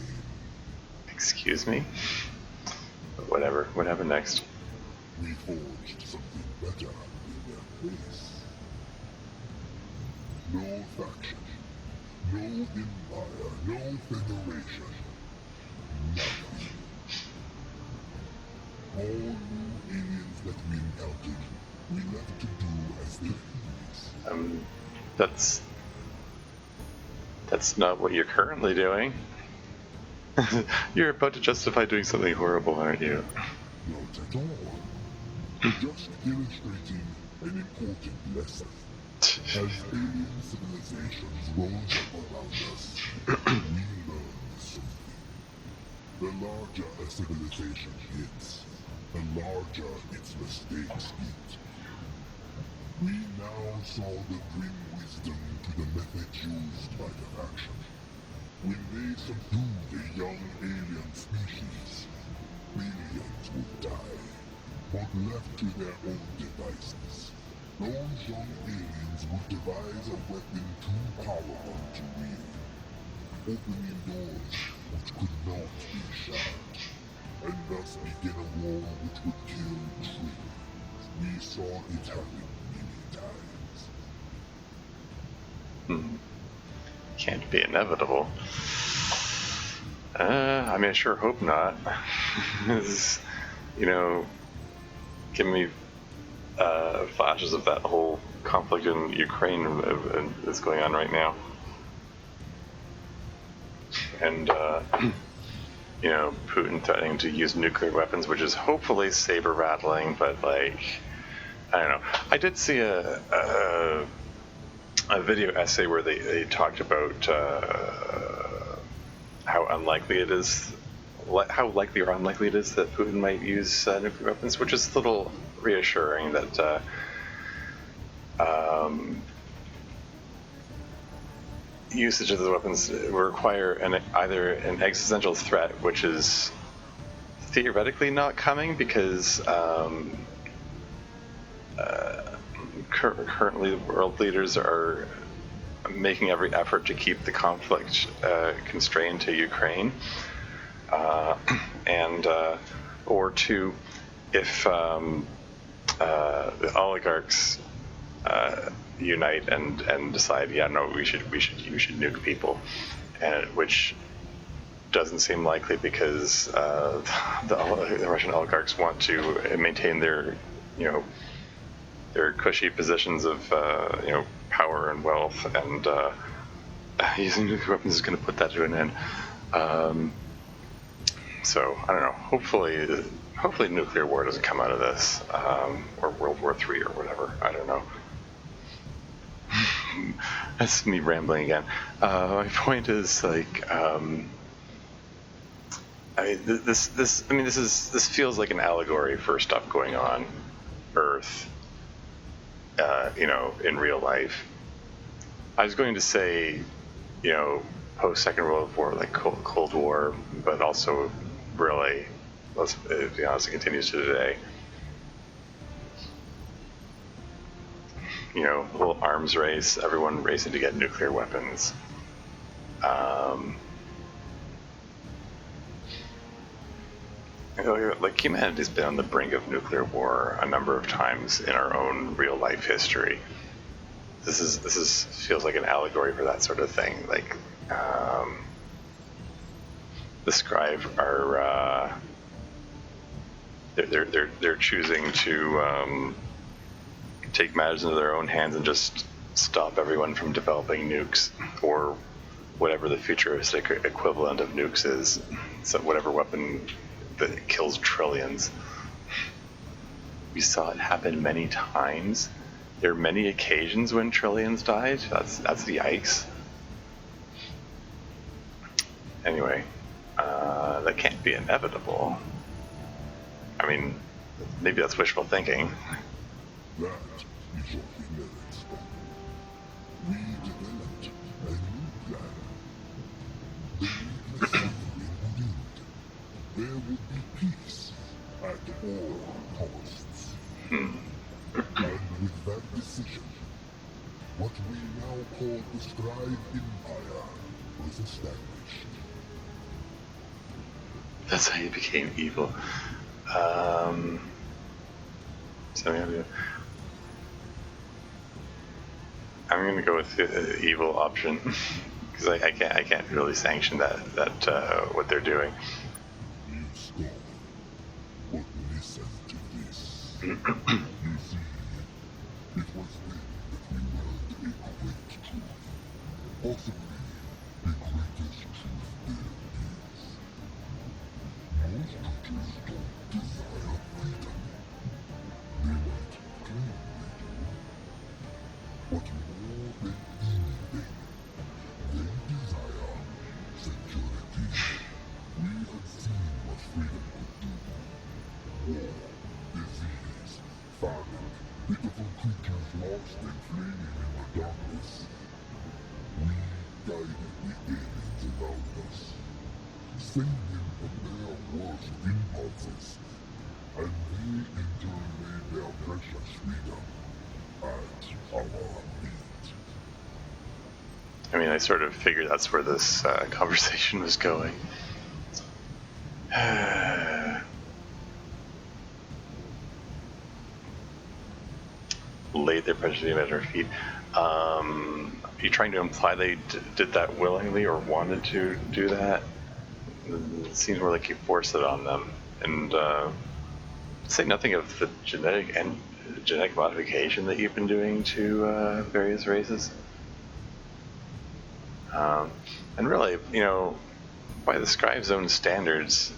Excuse me? But whatever. What happened next? We forged something better in their place. No faction, no empire, no federation. Nothing. All new aliens that we encountered, we left to do as they please. That's not what you're currently doing. You're about to justify doing something horrible, aren't you? Not at all. Just illustrating an important lesson. As alien civilizations rose up around us, we learned something. The larger a civilization gets, the larger its mistakes get. We now saw the grim wisdom to the methods used by the faction. When they subdued a young alien species, billions would die, but left to their own devices. Those young aliens would devise a weapon too powerful to wield, opening doors which could not be shut, and thus begin a war which would kill trillions. We saw it happen many times. Can't be inevitable. I mean, I sure hope not. This is, give me flashes of that whole conflict in Ukraine that's going on right now. And, Putin threatening to use nuclear weapons, which is hopefully saber-rattling, but, I don't know. I did see a video essay where they talked about how unlikely it is, how likely or unlikely it is that Putin might use nuclear weapons, which is a little reassuring that usage of the weapons will require either an existential threat, which is theoretically not coming because currently the world leaders are making every effort to keep the conflict constrained to Ukraine, or two, if the oligarchs unite and decide, you should nuke people, and which doesn't seem likely because the Russian oligarchs want to maintain their cushy positions of power and wealth, and using nuclear weapons is going to put that to an end. So I don't know. Hopefully nuclear war doesn't come out of this, or World War III or whatever. I don't know. That's me rambling again. My point is this feels like an allegory for stuff going on Earth. In real life. I was going to say, post Second World War, like Cold War, but also really, let's be honest, it continues to today. Little arms race, everyone racing to get nuclear weapons. Like, humanity's been on the brink of nuclear war a number of times in our own real life history. This feels like an allegory for that sort of thing. Like, the Scribe are they're choosing to take matters into their own hands and just stop everyone from developing nukes, or whatever the futuristic equivalent of nukes is. So whatever weapon that kills trillions. We saw it happen many times. There are many occasions when trillions died. That's yikes. Anyway, that can't be inevitable. I mean, maybe that's wishful thinking. That is what we never expected. We developed a new plan. The nuclear submarine would end. There would be peace at all costs. And with that decision, what we now call the Scribe Empire was established. That's how you became evil. So I'm gonna go with the evil option because I can't really sanction that what they're doing. You scoff, but listen to this. You see, it was then that we learned a great truth, possibly the greatest truth there is. Most creatures don't desire freedom. They might claim they do, but more than anything, they desire security. We had seen what freedom could do. War, disease, famine, pitiful creatures lost and flaming in the darkness. We guided the aliens around us, saved them from their worst impulses, and they in turn made their precious freedom at our feet. I mean, I sort of figured that's where this conversation was going. Laid their prejudice at our feet. Are you trying to imply they did that willingly or wanted to do that? It seems more like you forced it on them. And say nothing of the genetic modification that you've been doing to various races. And really, you know, by the Scribe's own standards,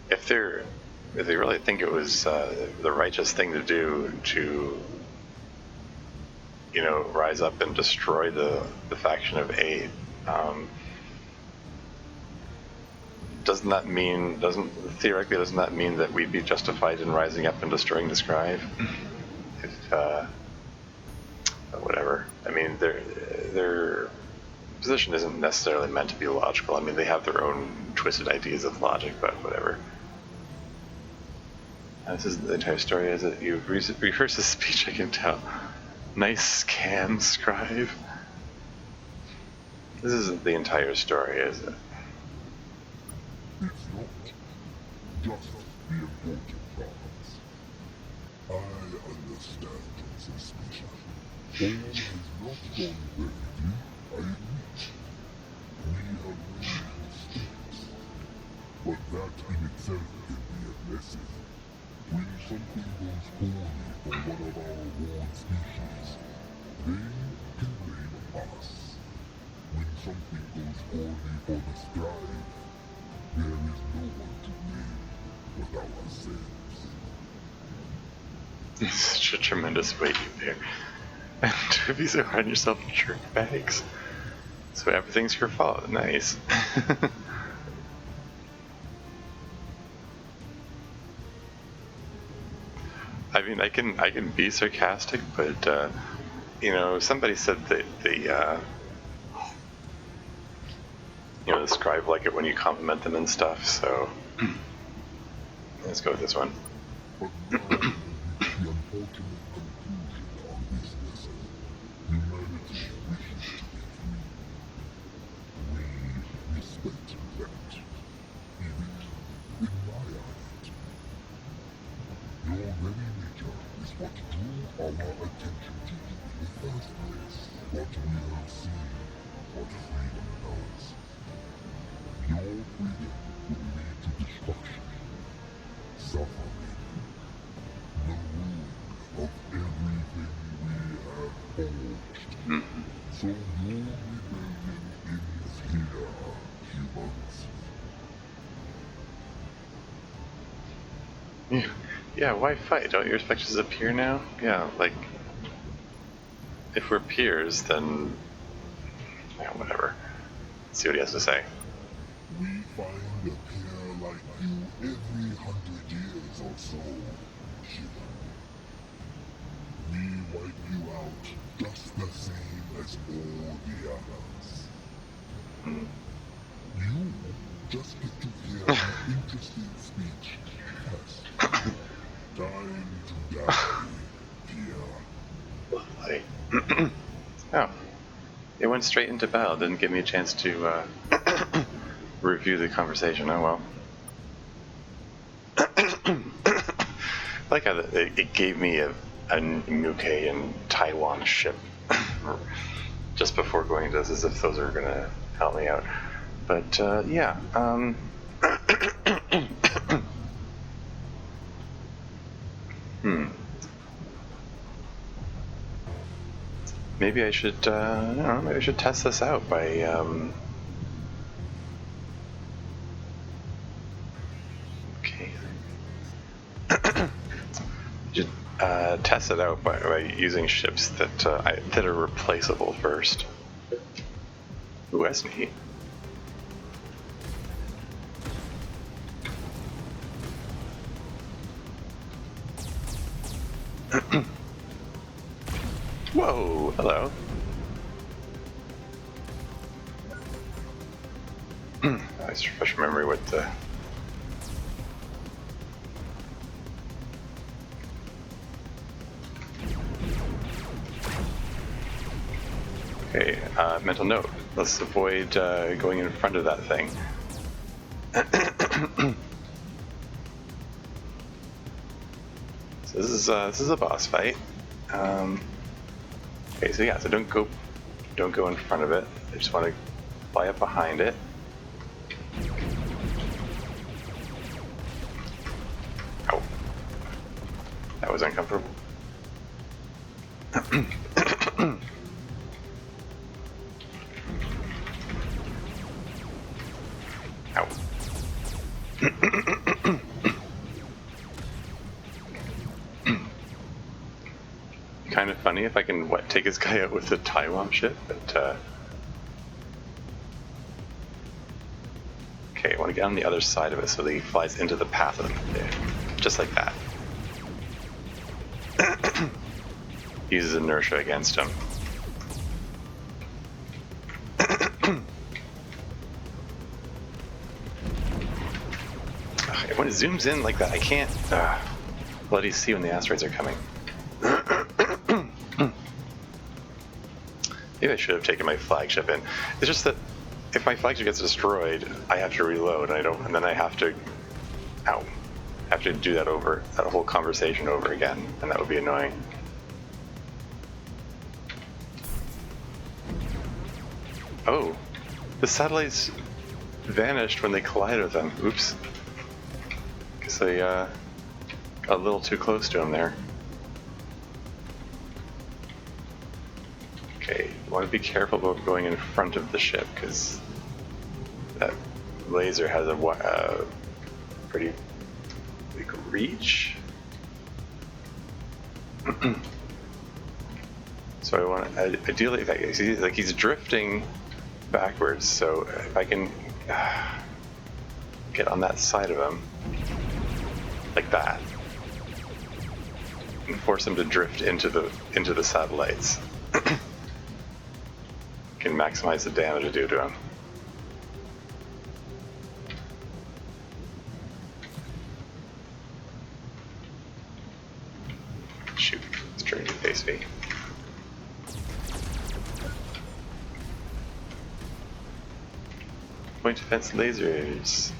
if they really think it was the righteous thing to do to, you know, rise up and destroy the faction of 8, doesn't that mean that we'd be justified in rising up and destroying the Scribe? If whatever. I mean, their position isn't necessarily meant to be logical. I mean, they have their own twisted ideas of logic, but whatever. This isn't the entire story, is it? You've rehearsed the speech, I can tell. Nice scam, Scribe. This isn't the entire story, is it? It's not just the important parts. I understand your suspicion. All has not gone very deep, I admit. We have made mistakes. But that in itself can be a lesson. When something goes poorly for one of our worn species, they can blame us. When something goes poorly for the Scribe, there is no one to blame but ourselves. It's such a tremendous weight you bear. And to be so hard on yourself, jerk bags. So everything's your fault. Nice. I mean, I can be sarcastic, but you know, somebody said that the Scribe like it when you compliment them and stuff. So let's go with this one. But now we reach the unfortunate conclusion on this lesson. Humanity wishes to be free. our attention to you in the first place. What we have seen, what freedom does. Your freedom will lead to destruction, suffering, the ruin of everything we have forged. So your rebellion ends here, humans. Yeah, why fight? Don't you expect us to appear now? Yeah, like, if we're peers, then, yeah, whatever. Let's see what he has to say. We find a pair like you every 100 years or so, human. We wipe you out just the same as all the others. You just get to hear an interesting speech. Yes. Time to die, dear. Lovely. Oh. It went straight into battle. Didn't give me a chance to review the conversation. Oh well. Like how it gave me a UK and Taiwan ship just before going into this, as if those are gonna help me out. But yeah. Maybe I should, I don't know, maybe I should test this out by, okay. Should test it out by using ships that that are replaceable first. Ooh, that's neat. Whoa, hello. Nice fresh memory with the... Okay, mental note. Let's avoid going in front of that thing. So this is a boss fight. Okay, so yeah, so don't go in front of it. I just want to fly up behind it. Oh, that was uncomfortable. Ow. Kind of funny if I can take this guy out with the Taiwan ship, but okay, I want to get on the other side of it so that he flies into the path of it, just like that. Uses inertia against him. When it zooms in like that, I can't bloody see when the asteroids are coming. Maybe I should have taken my flagship in. It's just that if my flagship gets destroyed, I have to reload, and then I have to, have to do that whole conversation over again, and that would be annoying. Oh, the satellites vanished when they collided with them. Oops. Guess I got a little too close to them there. Okay, you want to be careful about going in front of the ship, because that laser has a pretty big reach. So I want to, ideally, like he's drifting backwards, so if I can get on that side of him, like that, and force him to drift into the satellites. Can maximize the damage I do to him. Shoot, it's trying to face me. Point defense lasers.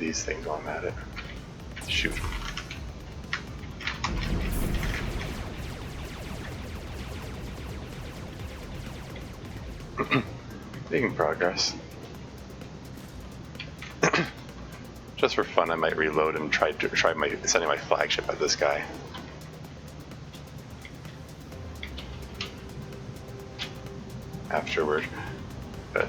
these things while I'm at it. Shoot. Making progress. Just for fun, I might reload and try sending my flagship at this guy. Afterward, but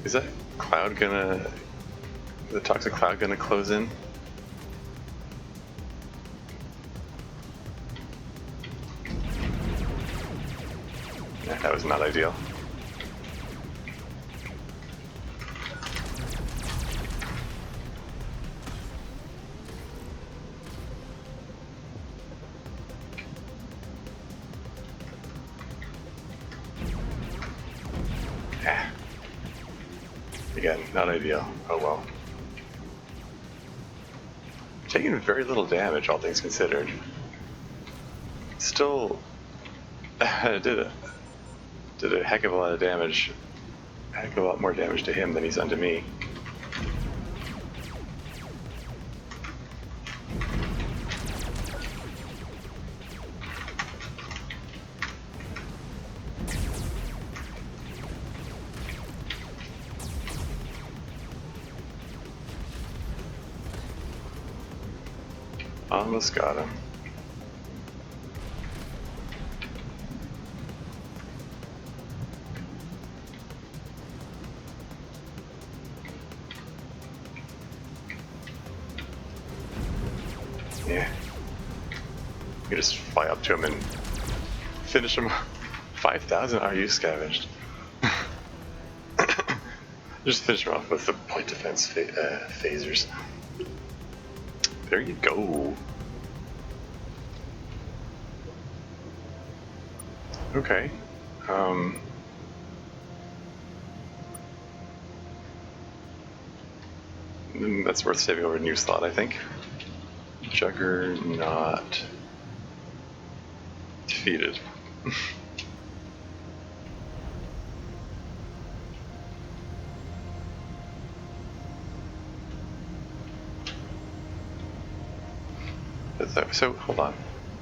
is that cloud gonna, the toxic cloud gonna close in? Yeah, that was not ideal. Again, not ideal. Oh well. Taking very little damage, all things considered. Still, did a heck of a lot of damage. A heck of a lot more damage to him than he's done to me. Almost got him. Yeah. You just fly up to him and finish him. 5,000 RU scavenged. Just finish him off with the point defense phasers. There you go. Okay. That's worth saving over a new slot, I think. Juggernaut defeated. So, hold on.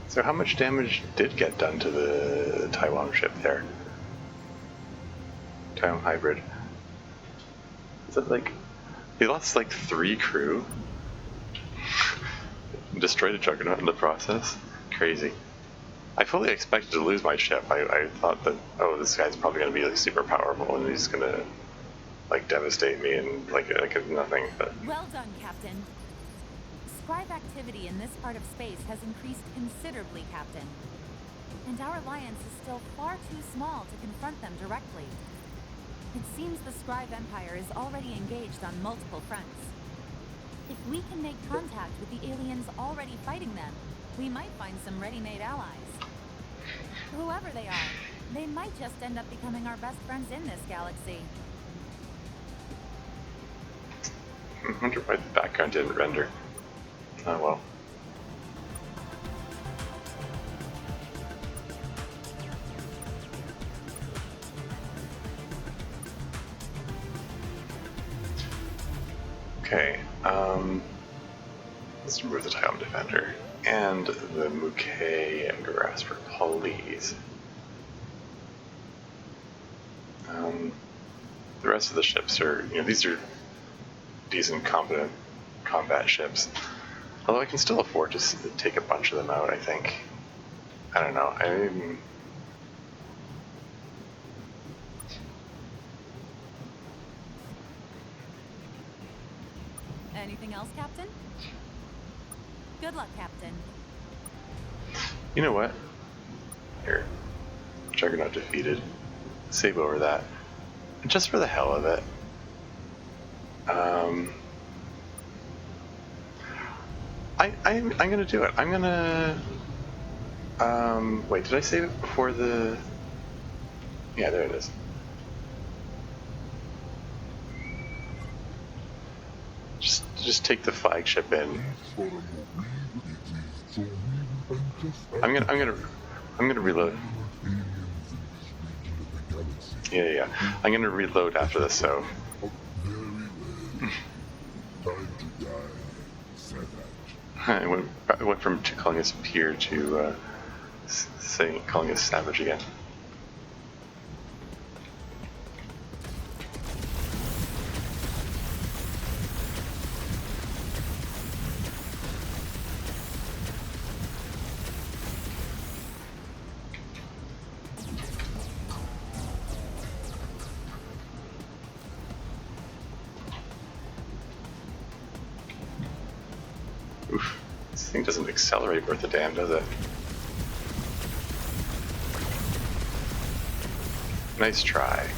So how much damage did get done to the Taiwan ship there? Taiwan hybrid. Is that like... He lost like 3 crew? Destroyed a Juggernaut in the process? Crazy. I fully expected to lose my ship. I thought that, oh, this guy's probably going to be like super powerful and he's going to like devastate me and like nothing, but... Well done, Captain. Scribe activity in this part of space has increased considerably, Captain. And our alliance is still far too small to confront them directly. It seems the Scribe Empire is already engaged on multiple fronts. If we can make contact with the aliens already fighting them, we might find some ready-made allies. Whoever they are, they might just end up becoming our best friends in this galaxy. I wonder why the background didn't render. Oh well. Okay, let's remove the Tiom Defender and the Mouquet and Grasper, please. The rest of the ships are, these are decent, competent combat ships. Although I can still afford to take a bunch of them out, I think. I don't know. Anything else, Captain? Good luck, Captain. You know what? Here. Juggernaut defeated. Save over that. Just for the hell of it. I'm gonna do it. I'm Wait, did I save it before the... Yeah, there it is. Just take the flagship in. I'm gonna reload. Yeah. I'm gonna reload after this, so. I went from calling us peer to calling us savage again. Oof, this thing doesn't accelerate worth a damn, does it? Nice try.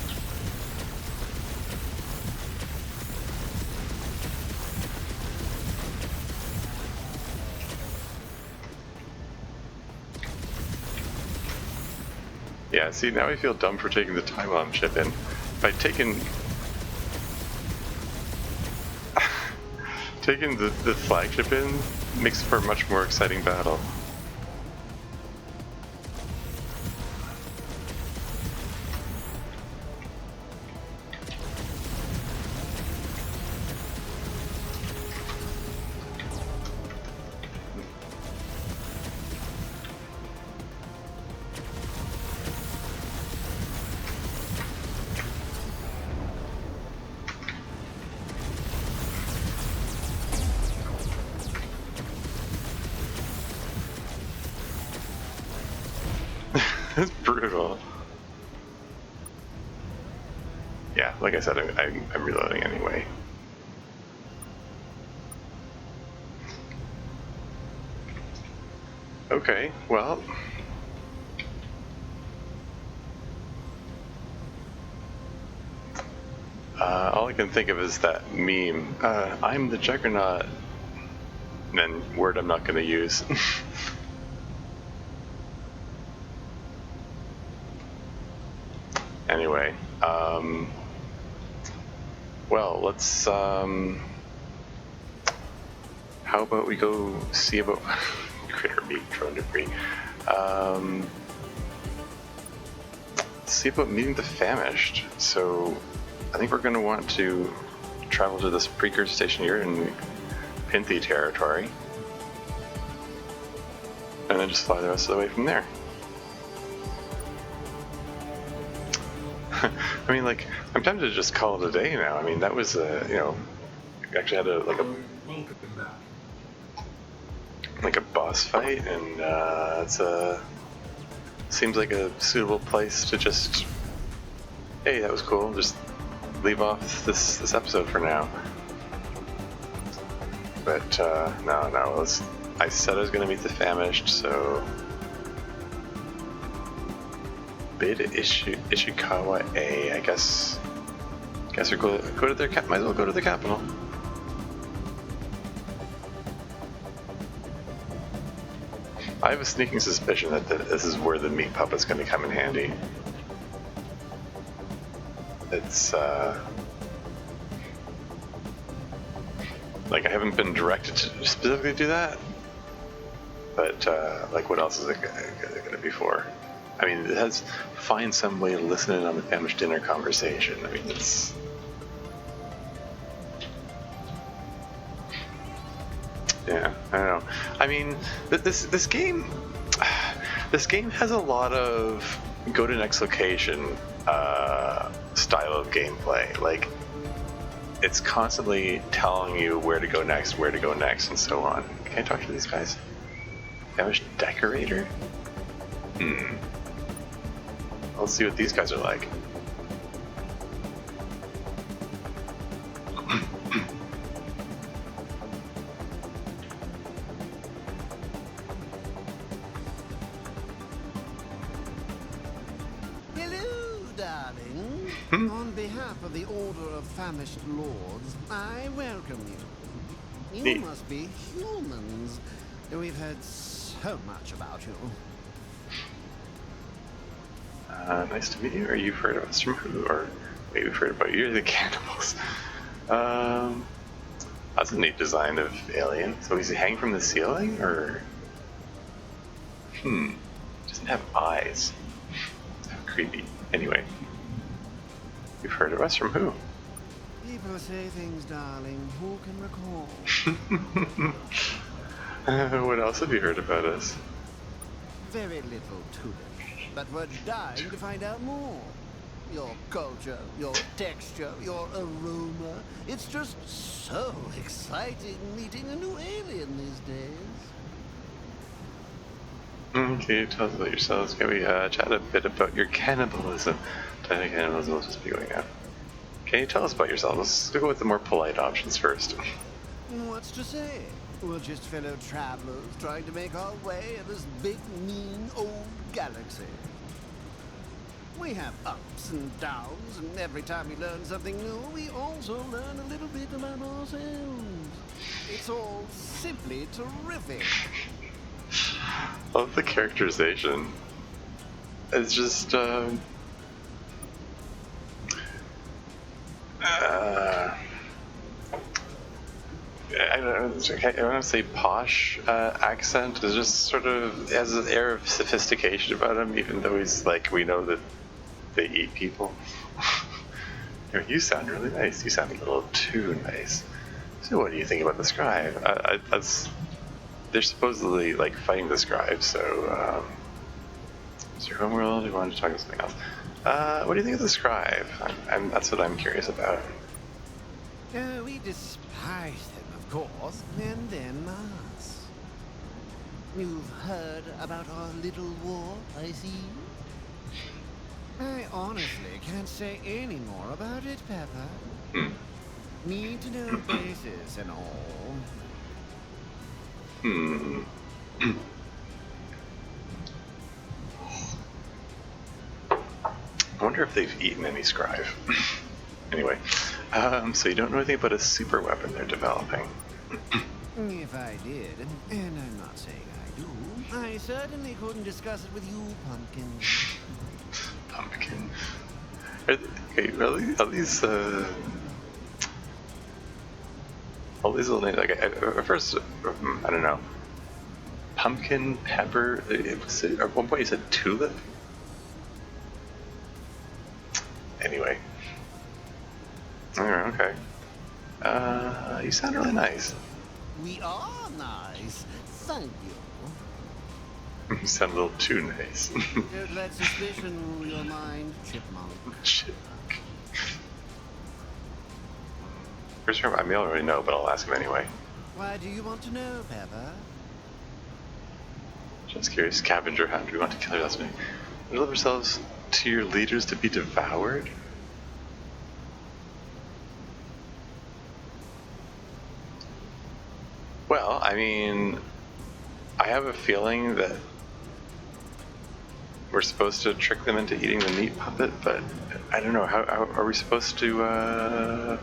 Yeah, see, now I feel dumb for taking the time bomb ship in. If I'd taken the flagship in, makes for a much more exciting battle. It's brutal. Yeah, like I said, I'm reloading anyway. Okay, well. All I can think of is that meme. I'm the Juggernaut. And then word I'm not going to use. Anyway, well, let's, how about we go see about critter meat, drone debris, see about meeting the Phamysht. So, I think we're going to want to travel to this precursor station here in Pinthi territory, and then just fly the rest of the way from there. I mean, like, I'm tempted to just call it a day now. I mean, that was, you know, actually had like a boss fight, and it's seems like a suitable place to just, hey, that was cool. Just leave off this episode for now. But no, I said I was gonna meet the Phamysht, so. Beta Ishikawa A. I guess we go to their might as well go to the capital. I have a sneaking suspicion that this is where the meat puppet's going to come in handy. It's like I haven't been directed to specifically do that, but like what else is it going to be for? I mean, it has find some way to listen in on the Phamysht dinner conversation. I mean, it's yeah, I don't know. I mean, this game has a lot of go to next location style of gameplay. Like, it's constantly telling you where to go next, and so on. Can I talk to these guys? Phamysht decorator? Let's see what these guys are like. Hello, darling. On behalf of the Order of Phamysht Lords, I welcome you. You must be humans. We've heard so much about you. Nice to meet you. Are you heard of us from who? Or maybe we've heard about you. You're the cannibals. That's a neat design of alien. So is he hanging from the ceiling, or? He doesn't have eyes. How creepy. Anyway. You've heard of us from who? People say things, darling. Who can recall? What else have you heard about us? Very little to them. But we're dying to find out more. Your culture, your texture, your aroma. It's just so exciting meeting a new alien these days. Can you tell us about yourselves? Can we chat a bit about your cannibalism? I think cannibalism will just be going out. Can you tell us about yourselves? Let's go with the more polite options first. What's to say? We're just fellow travelers trying to make our way in this big, mean, old galaxy. We have ups and downs, and every time we learn something new, we also learn a little bit about ourselves. It's all simply terrific. I love the characterization. It's just, I don't want to say posh accent. It's just sort of has an air of sophistication about him, even though he's like, we know that they eat people. You sound really nice. You sound a little too nice. So what do you think about the scribe? They're supposedly like fighting the scribe, so is your homeworld? You want to talk about something else? What do you think of the scribe? That's what I'm curious about. We despise them, of course, and then us. You've heard about our little war, I see? I honestly can't say any more about it, Pepper. Need to know basis and all. I wonder if they've eaten any scribe. Anyway, so you don't know anything about a super weapon they're developing. If I did, and I'm not saying I do, I certainly couldn't discuss it with you, Pumpkin. Pumpkin. Are these all these little names? Like, at first, I don't know. Pumpkin, pepper. At one point, you said tulip. Anyway. Alright, okay. You sound really nice. We are nice. Thank you. You sound a little too nice. Don't let suspicion rule your mind, Chipmunk. Chipmunk. First term, I may already know, but I'll ask him anyway. Why do you want to know, Pepper? Just curious, scavenger hunt. We want to kill us. Deliver ourselves to your leaders to be devoured? Well, I mean, I have a feeling that we're supposed to trick them into eating the meat puppet, but I don't know. How are we supposed to?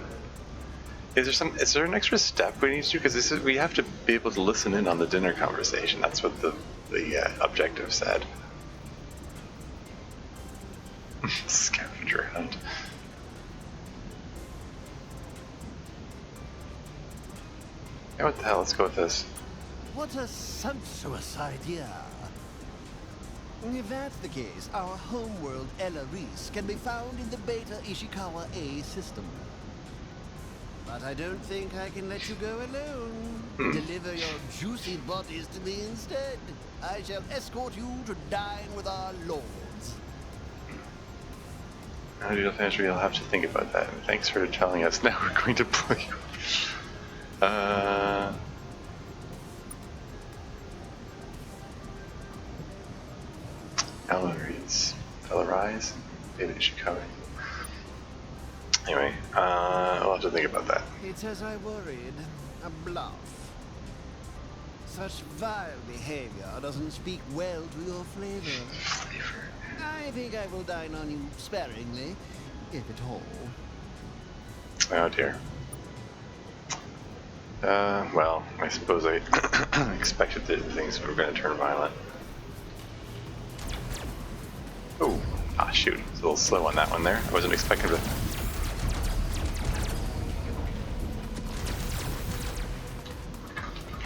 Is there an extra step we need to do? Because we have to be able to listen in on the dinner conversation. That's what the objective said. Scavenger hunt. Yeah, what the hell? Let's go with this. What a sumptuous idea. If that's the case, our homeworld Ella Reese can be found in the Beta Ishikawa A system. But I don't think I can let you go alone. Deliver your juicy bodies to me instead. I shall escort you to dine with our lords. How do you think we'll have to think about that? Thanks for telling us. Now we're going to play. Rise? Maybe it should come in. Anyway, I'll have to think about that. It's as I worried. A bluff. Such vile behavior doesn't speak well to your flavor. I think I will dine on you sparingly, if at all. Oh dear. Well, I suppose I expected that things were going to turn violent. Oh, ah, shoot, it's a little slow on that one there. I wasn't expecting to...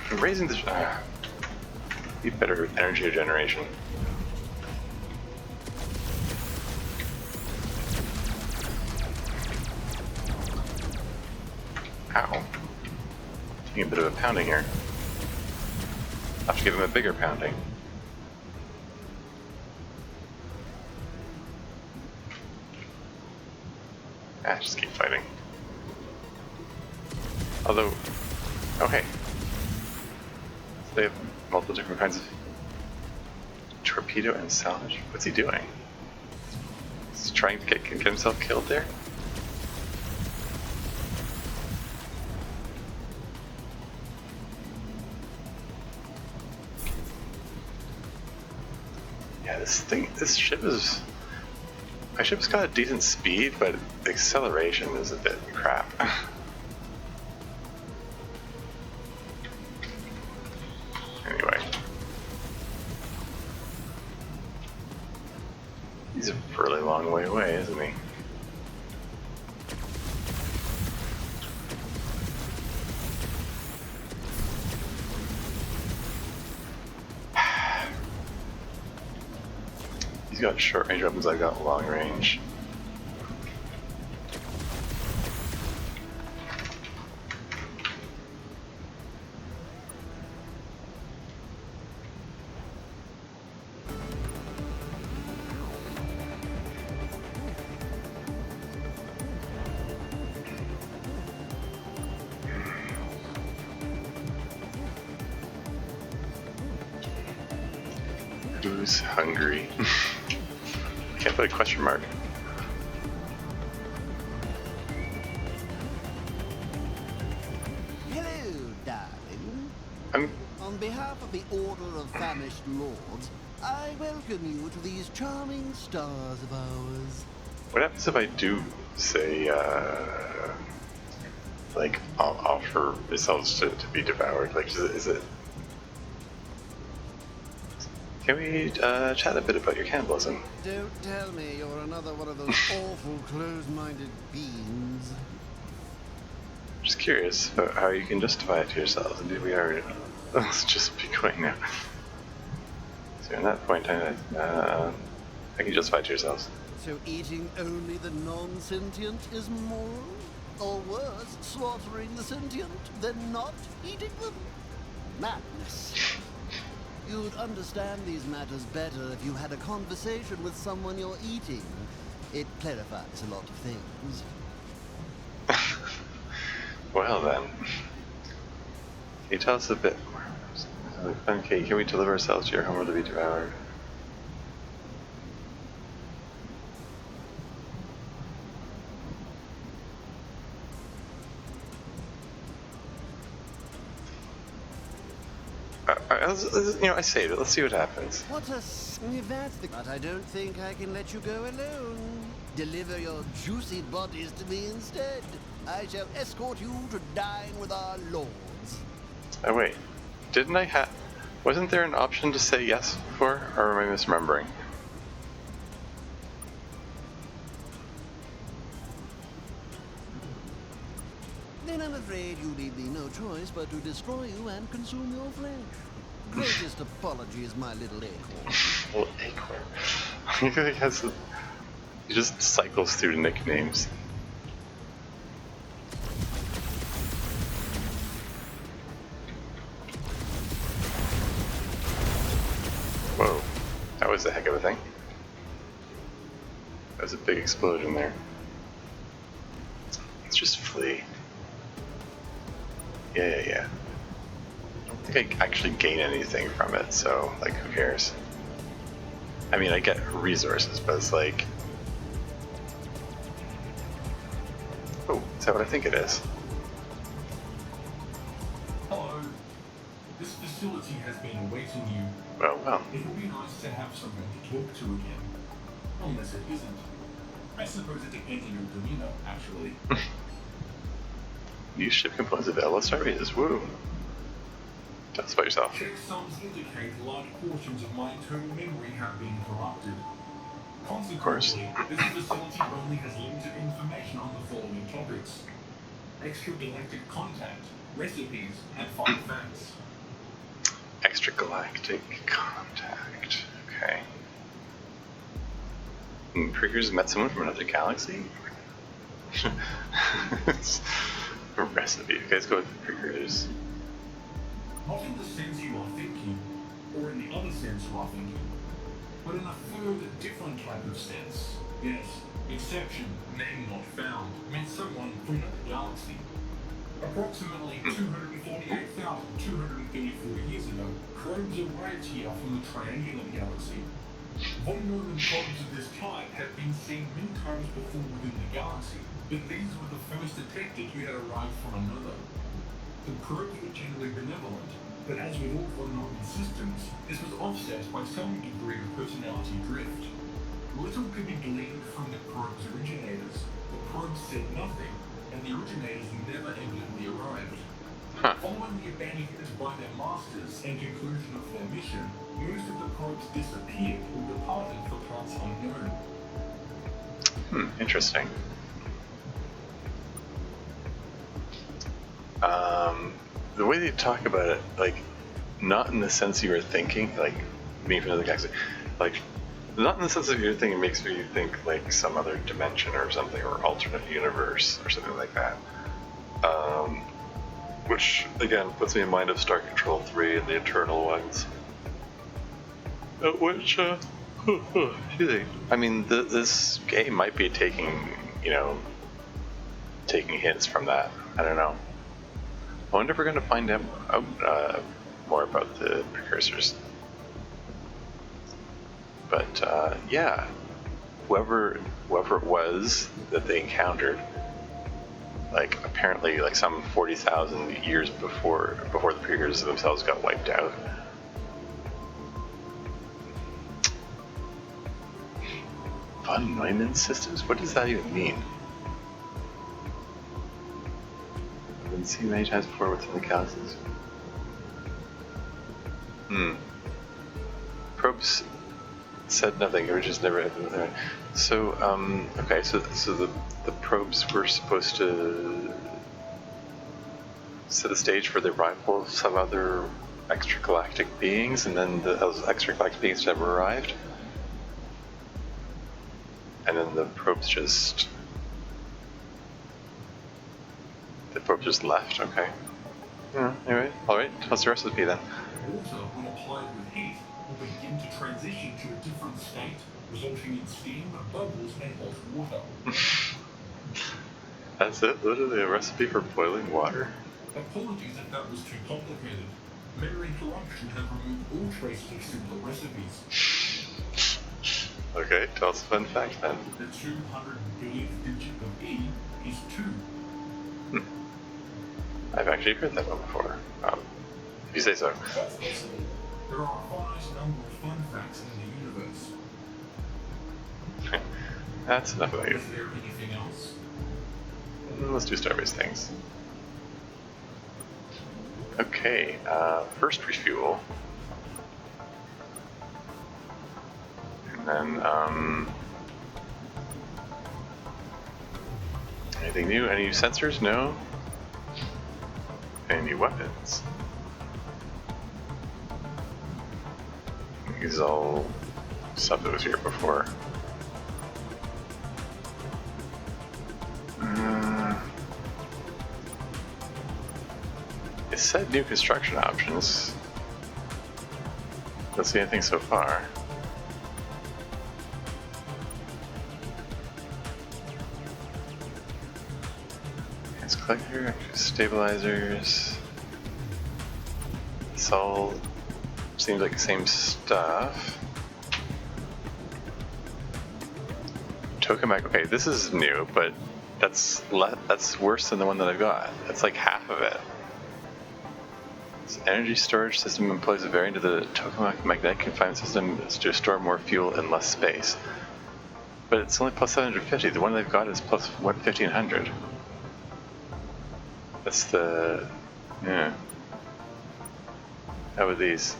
I'm raising the... be better with energy generation. Ow. Taking a bit of a pounding here. I'll have to give him a bigger pounding. Ah, just keep fighting. Although, okay. So they have multiple different kinds of torpedo and salvage. What's he doing? He's trying to get himself killed there? Yeah, this ship is... My ship's got a decent speed, but the acceleration is a bit crap. Anyway. He's a really long way away, isn't he? He's got short range weapons, I've got long range. Who's hungry? Can't put a question mark. Hello, darling. On behalf of the Order of Phamysht Lords, I welcome you to these charming stars of ours. What happens if I do say, like, I'll offer myself to be devoured? Like, is it... Can we chat a bit about your cannibalism? Don't tell me you're another one of those awful closed-minded beings. Just curious about how you can justify it to yourselves. Indeed, we are... Let's just be going now. So in that point in time, how can you justify it to yourselves? So eating only the non-sentient is moral? Or worse, slaughtering the sentient, then not eating them? Madness. You'd understand these matters better if you had a conversation with someone you're eating. It clarifies a lot of things. Well then, can you tell us a bit more? Okay, can we deliver ourselves to your home or to be devoured? You know, I saved it. Let's see what happens. What a that's the... But I don't think I can let you go alone. Deliver your juicy bodies to me instead. I shall escort you to dine with our lords. Oh wait, didn't I wasn't there an option to say yes before, or am I misremembering? Then I'm afraid you leave me no choice but to destroy you and consume your flesh. Greatest apologies, my little acorn. Little acorn. He just cycles through nicknames. Whoa, that was a heck of a thing. That was a big explosion there. Let's just flee. Yeah. I don't think I actually gain anything from it, so, like, who cares? I mean, I get resources, but it's like... Oh, is that what I think it is? Hello. This facility has been awaiting you. Well. It would be nice to have someone to talk to again. Unless it isn't. I suppose it depends on your demeanor, actually. Use ship components available. Let's start with this. Woo. Tell us about yourself. Checksums indicate large portions of my internal memory have been corrupted. Consequently, this facility only has limited information on the following topics: extragalactic contact, recipes, and fun facts. Extragalactic contact. Okay. Precursors met someone from another galaxy? It's a recipe. Okay, let's go with precursors. Not in the sense you are thinking, or in the other sense you are thinking, but in a further different type of sense. Yes, exception, name not found, meant someone from another galaxy. Approximately 248,234 years ago, probes arrived here from the Triangular Galaxy. Von Neumann probes of this type have been seen many times before within the galaxy, but these were the first detected who had arrived from another. The probes were generally benevolent, but as with all von Neumann systems, this was offset by some degree of personality drift. Little could be gleaned from the probe's originators. The probes said nothing, and the originators never evidently arrived. Following the abandonment by their masters and conclusion of their mission, most of the probes disappeared or departed for parts unknown. Interesting. The way they talk about it, like, not in the sense you were thinking, like, being from another galaxy, like, not in the sense of you're thinking makes me think, like, some other dimension or something, or alternate universe, or something like that. Which, again, puts me in mind of Star Control 3 and the Eternal Ones. Which, I mean, this game might be taking, taking hints from that. I don't know. I wonder if we're going to find out more about the precursors. But, yeah, whoever it was that they encountered, like, apparently, like, some 40,000 years before the precursors themselves got wiped out. Von Neumann systems? What does that even mean? I've been seen many times before within the galaxies. Probes said nothing, or just never had been there. So, okay, so the probes were supposed to set the stage for the arrival of some other extragalactic beings, and then those extragalactic beings never arrived? And then the probes just left, okay. Yeah, anyway, alright, what's the recipe then? Water, when applied with heat, will begin to transition to a different state, resulting in steam, bubbles, and hot water. That's it? Literally a recipe for boiling water? Apologies if that was too complicated. Memory corruption has removed all traces of simpler recipes. Okay, tell us a fun fact then. The 200 billionth digit of E is 2. I've actually heard that one before. If you say so. That's possible. There are a finite number of fun facts in the universe. That's enough of it. Is there anything else? Let's do Starbase things. Okay, first refuel. And then, anything new? Any new sensors? No? Any new weapons? These all stuff that was here before. It said new construction options. Don't see anything so far. It's collector, stabilizers. It's all seems like the same stuff. Tokamak, okay, this is new, but that's worse than the one that I've got. That's like half of it. This energy storage system employs a variant of the Tokamak magnetic confinement system to store more fuel in less space. But it's only plus 750. The one they've got is plus 1500. That's the... yeah. How are these?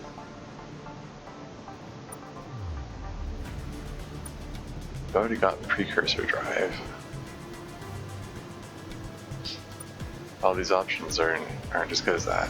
I've already got precursor drive. All these options aren't as good as that.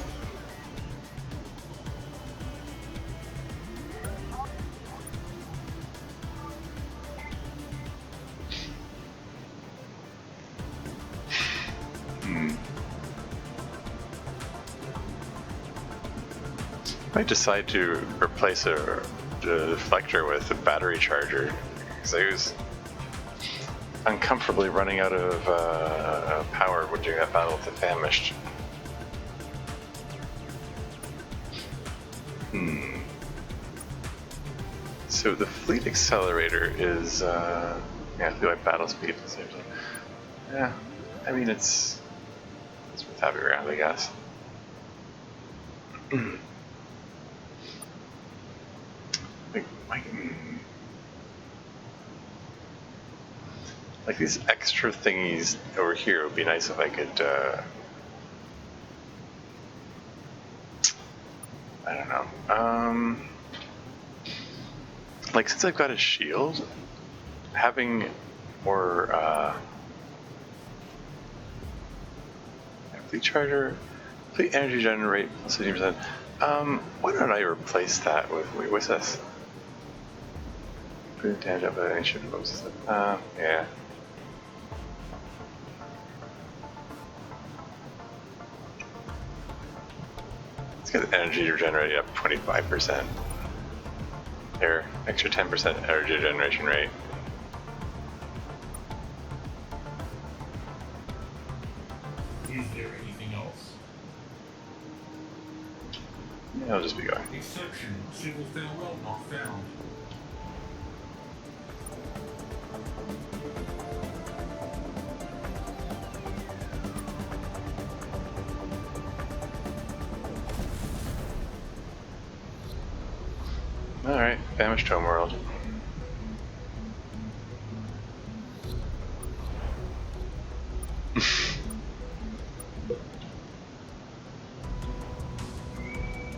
I might decide to replace a deflector with a battery charger, because I was uncomfortably running out of power when doing that battle with the Phamysht. So the fleet accelerator is, yeah, fleet like battle speed at the same time. Yeah, I mean it's worth having around, I guess. Like these extra thingies over here would be nice if I could, I don't know. Like since I've got a shield, having more, fleet charger, fleet energy generate plus 50%. Why don't I replace that with, wait, what's this? Pretty damage up with ancient folks. Yeah. Let's get the energy generated up 25%. There, extra 10% energy generation rate. Is there anything else? Yeah, I'll just be going. Exception, single farewell not found. Alright, Phamysht homeworld.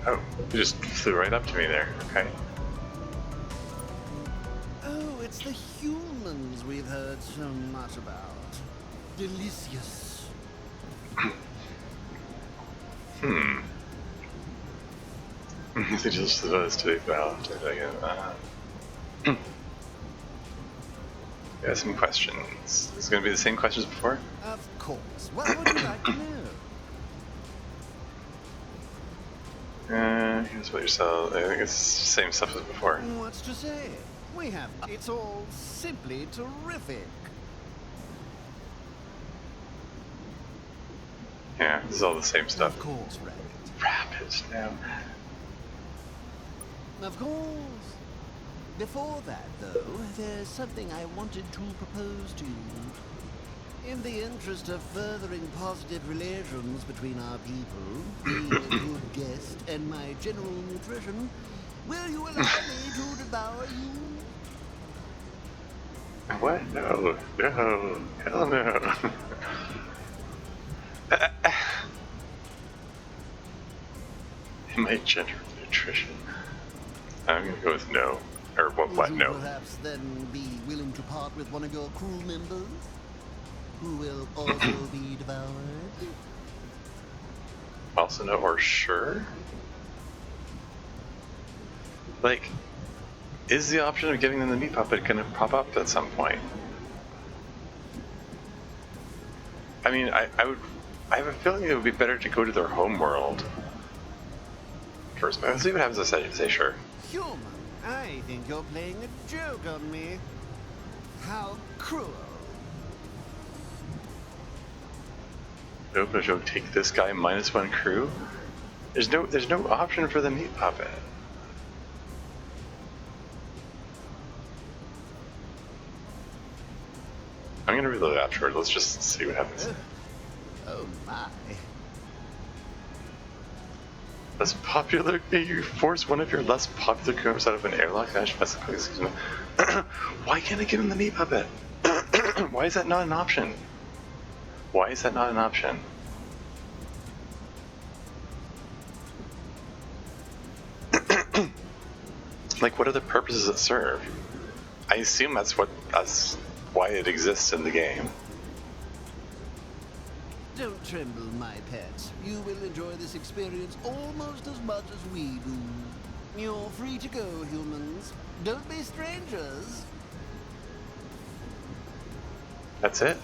Oh, you just flew right up to me there, okay. Oh, it's the humans we've heard so much about. Delicious. Just those two, well, got some questions. Is it going to be the same questions before? Of course. What would you like to know? Here's what you're selling. I think it's the same stuff as before. What's to say? We have. It's all simply terrific. Yeah, this is all the same stuff. Of course, Rabbit. Rabbit now. Of course. Before that, though, there's something I wanted to propose to you. In the interest of furthering positive relations between our people, being a good guest, and my general nutrition, will you allow me to devour you? What? No. No. Hell no. In my general nutrition. I'm gonna go with no. Or what? Would you No. perhaps then be willing to part with one of your crew members, who will also be devoured? Also no or sure? Like, is the option of giving them the meat puppet gonna pop up at some point? I mean, I have a feeling it would be better to go to their home world first. Let's see what happens if I say sure. Human, I think you're playing a joke on me. How cruel. Nope, no joke. Take this guy -1 crew. There's no option for the meat puppet. I'm gonna reload afterward. Let's just see what happens. Oh my. Less popular? You force one of your less popular crew members out of an airlock? Excuse me. Why can't I give him the meat puppet? Why is that not an option? Why is that not an option? Like, what other purposes does it serve? I assume that's why it exists in the game. Don't tremble, my pet. You will enjoy this experience almost as much as we do. You're free to go, humans. Don't be strangers. That's it?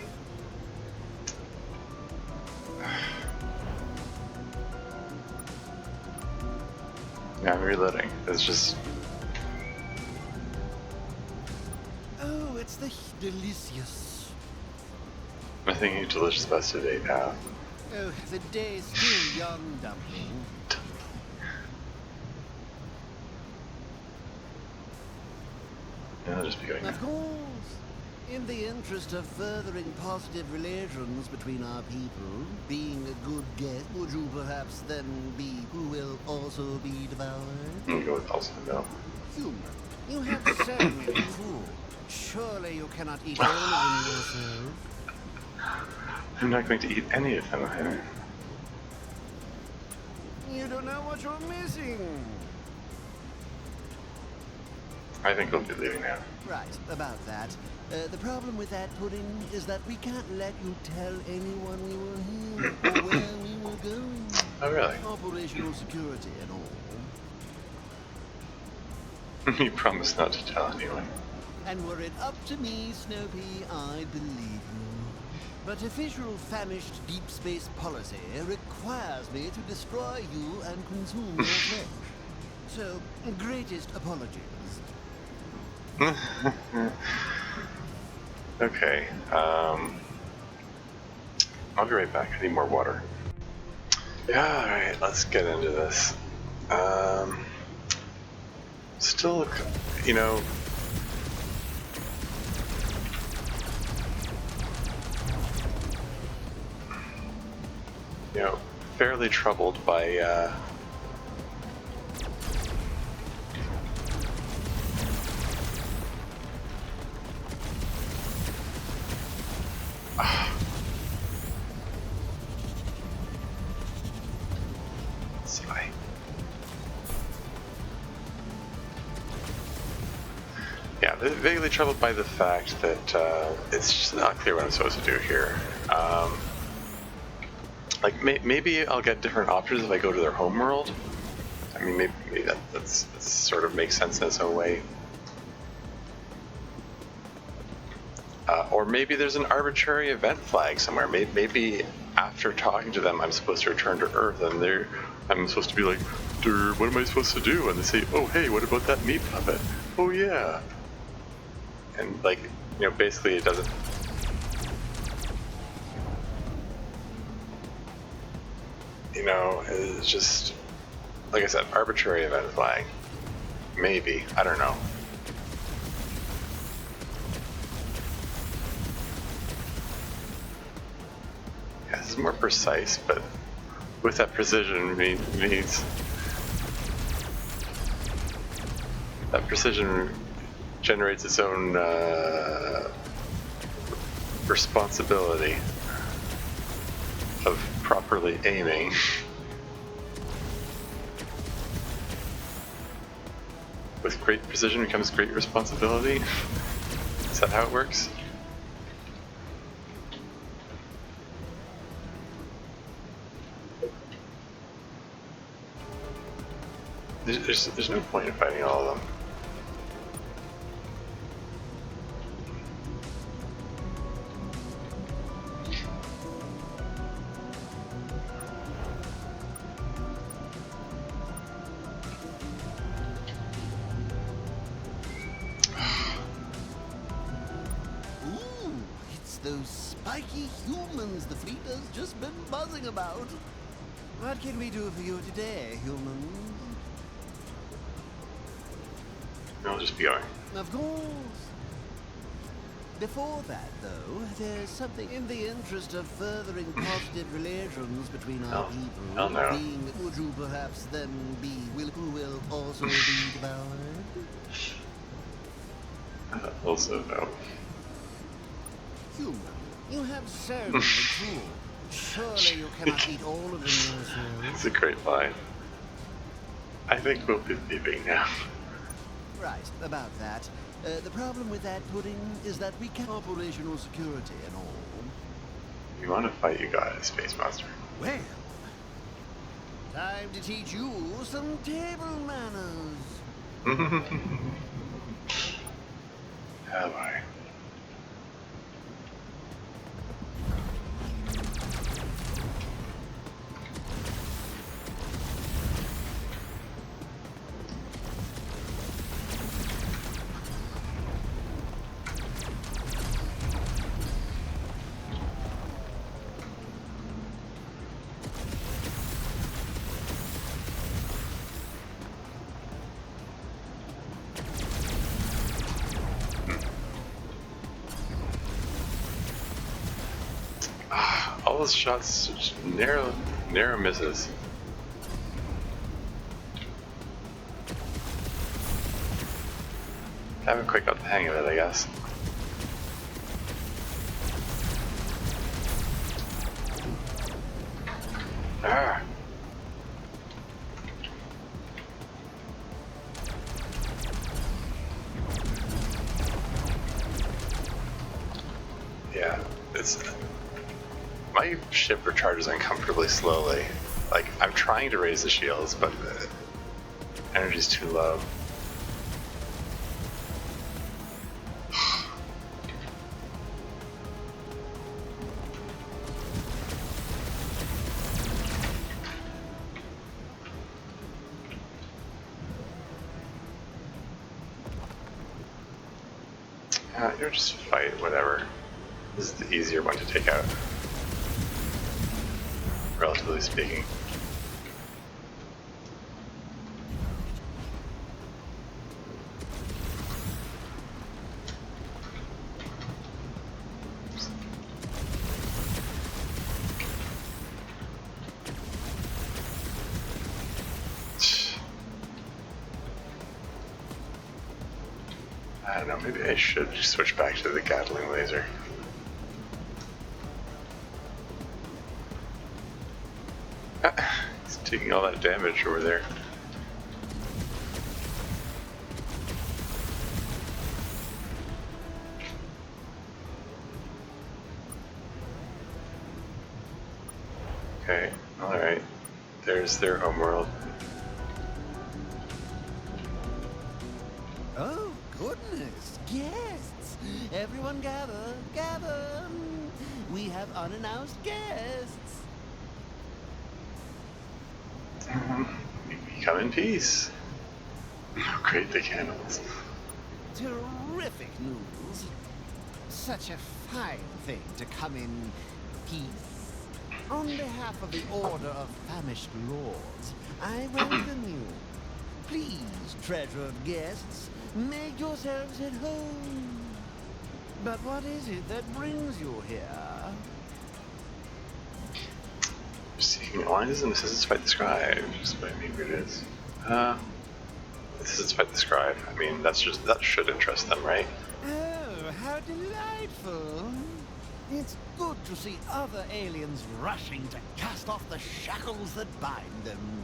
Yeah, I'm reloading. It's just... Oh, it's the delicious. Nothing you delicious best to date have. Oh, the day's still young, dumpling. Yeah, I'll just be going. Of course. In the interest of furthering positive relations between our people, being a good guest, would you perhaps then be who will also be devoured? You go with also no. Human, you have so many food. Surely you cannot eat all of them yourself. I'm not going to eat any of them either. You don't know what you're missing. I think we'll be leaving now. Right, about that. The problem with that pudding is that we can't let you tell anyone we were here or where we were going. Oh, really? Operational security and all. You promised not to tell anyone. And were it up to me, Snoopy, I'd believe you. But official Phamysht deep space policy requires me to destroy you and consume your flesh. So, greatest apologies. Okay, I'll be right back. I need more water. Yeah, alright, let's get into this. Still, you know... fairly troubled by, Yeah, vaguely troubled by the fact that it's just not clear what I'm supposed to do here. Like, maybe I'll get different options if I go to their homeworld. I mean, maybe that sort of makes sense in its own way. Or maybe there's an arbitrary event flag somewhere. Maybe after talking to them, I'm supposed to return to Earth, and I'm supposed to be like, what am I supposed to do? And they say, oh, hey, what about that meat puppet? Oh, yeah. And, like, basically it doesn't... It's just, like I said, arbitrary event flag. Maybe. I don't know. Yeah, this is more precise, but with that precision means... That precision generates its own responsibility of properly aiming. With great precision comes great responsibility. Is that how it works? There's no point in fighting all of them. Those spiky humans the fleet has just been buzzing about. What can we do for you today, humans? I'll just be going. Of course. Before that, though, there's something in the interest of furthering positive relations between our people. Oh no. Would you perhaps then be who will also be devoured? Also no. Human, you have so many tools. Surely you cannot eat all of them yourself. It's a great line. I think we'll be leaving now. Right, about that. The problem with that pudding is that we can't operational security and all. You want to fight, you guys, Space Monster. Well, time to teach you some table manners. Have I? All those shots, just narrow misses. Haven't quite got the hang of it, I guess. Ah. Yeah, it's... My ship recharges uncomfortably slowly. Like, I'm trying to raise the shields, but the energy's too low. You'll just fight, whatever. This is the easier one to take out, relatively speaking. I don't know, maybe I should switch back to the Gatling laser. He's taking all that damage over there. Okay, alright. There's their homeworld. Oh, goodness, guests! Everyone gather, gather! We have unannounced guests! Come in peace. How great the candles. Terrific news. Such a fine thing to come in peace. On behalf of the Order of Phamysht Lords, I welcome you. Please, treasured guests, make yourselves at home. But what is it that brings you here? Seeking alliances and assistance to fight the scribe. Just what I mean, it is. Assistance to fight the scribe. I mean, that should interest them, right? Oh, how delightful! It's good to see other aliens rushing to cast off the shackles that bind them.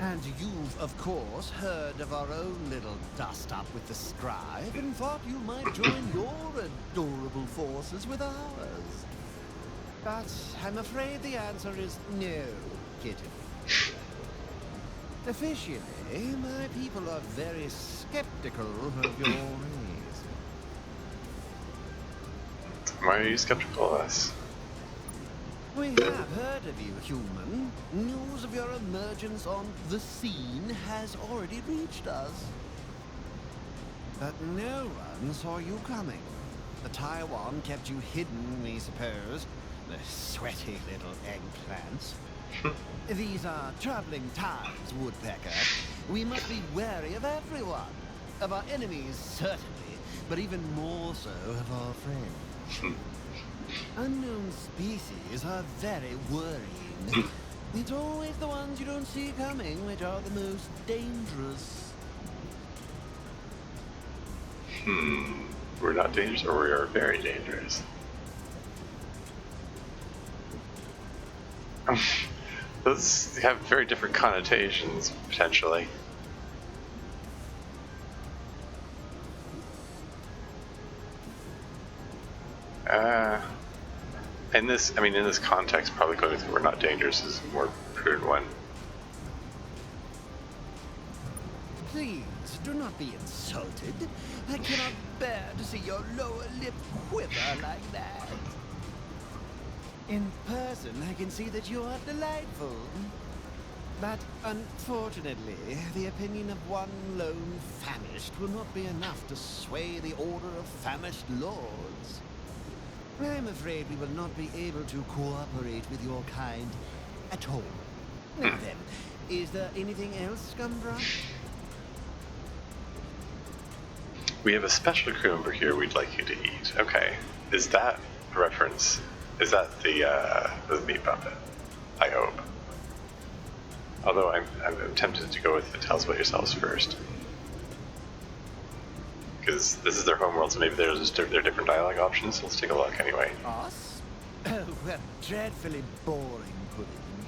And you've, of course, heard of our own little dust-up with the scribe and thought you might join your adorable forces with ours. But I'm afraid the answer is no, kitten. Officially, my people are very skeptical of your race. Why are you skeptical of us? We have heard of you, human. News of your emergence on the scene has already reached us. But no one saw you coming. The Taiwan kept you hidden, we suppose. The sweaty little eggplants. These are troubling times, Woodpecker. We must be wary of everyone. Of our enemies, certainly, but even more so of our friends. Unknown species are very worrying. It's always the ones you don't see coming which are the most dangerous. We're not dangerous, or we are very dangerous. Those have very different connotations, potentially. In this context, probably going through "We're Not Dangerous" is a more prudent one. Please, do not be insulted. I cannot bear to see your lower lip quiver like that. In person, I can see that you are delightful. But unfortunately, the opinion of one lone Phamysht will not be enough to sway the order of Phamysht lords. I'm afraid we will not be able to cooperate with your kind at all. Now then, is there anything else, Scumbra? We have a special crew member here we'd like you to eat. Okay. Is that a reference? Is that the meat puppet? I hope. Although I'm tempted to go with the tell us about yourselves first. Because this is their homeworld, so maybe there's their different dialogue options. Let's take a look anyway. Us? Oh, we're dreadfully boring, Pudding.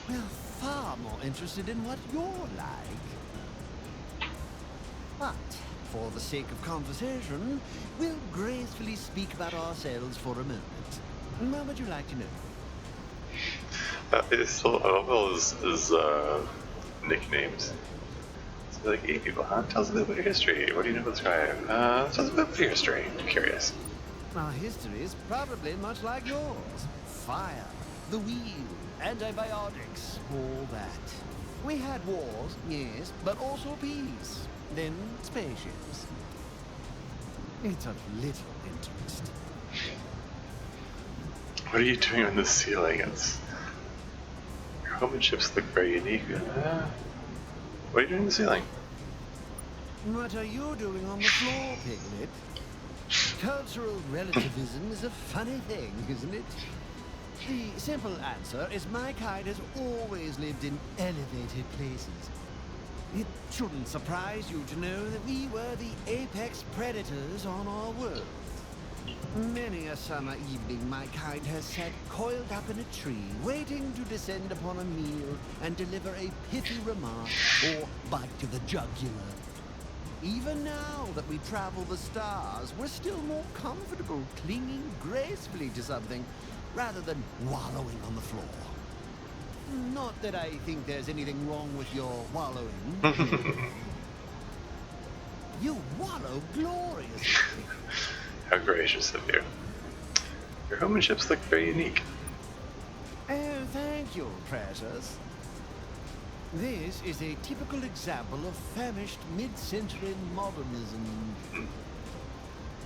We're far more interested in what you're like. But, for the sake of conversation, we'll gracefully speak about ourselves for a moment. What would you like to know? It's all those nicknames. It's like, hey people, huh? Tell us a bit about your history. What do you know about the Scribe? Tell us a bit about your history. I'm curious. Our history is probably much like yours. Fire, the wheel, antibiotics, all that. We had wars, yes, but also peace. Then spaceships. It's of little interest. What are you doing on the ceiling? Your home and ships look very unique. What are you doing on the ceiling? What are you doing on the floor, Piglet? Cultural relativism is a funny thing, isn't it? The simple answer is my kind has always lived in elevated places. It shouldn't surprise you to know that we were the apex predators on our world. Many a summer evening, my kind has sat coiled up in a tree, waiting to descend upon a meal and deliver a pithy remark or bite to the jugular. Even now that we travel the stars, we're still more comfortable clinging gracefully to something rather than wallowing on the floor. Not that I think there's anything wrong with your wallowing. You wallow gloriously. How gracious of you. Your home and ships look very unique. Oh, thank you, precious. This is a typical example of famished mid-century modernism.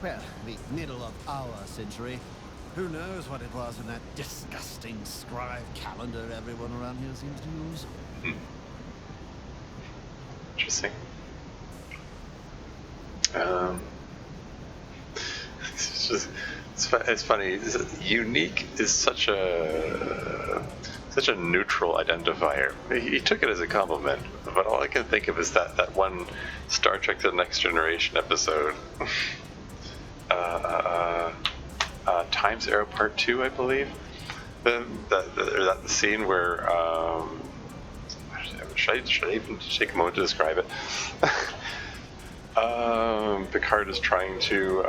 Well, the middle of our century. Who knows what it was in that disgusting scribe calendar everyone around here seems to use. Interesting. It's funny. Unique is such a neutral identifier. He took it as a compliment, but all I can think of is that one Star Trek: The Next Generation episode, Times Arrow Part 2, I believe. The scene where should I even take a moment to describe it? Picard is trying to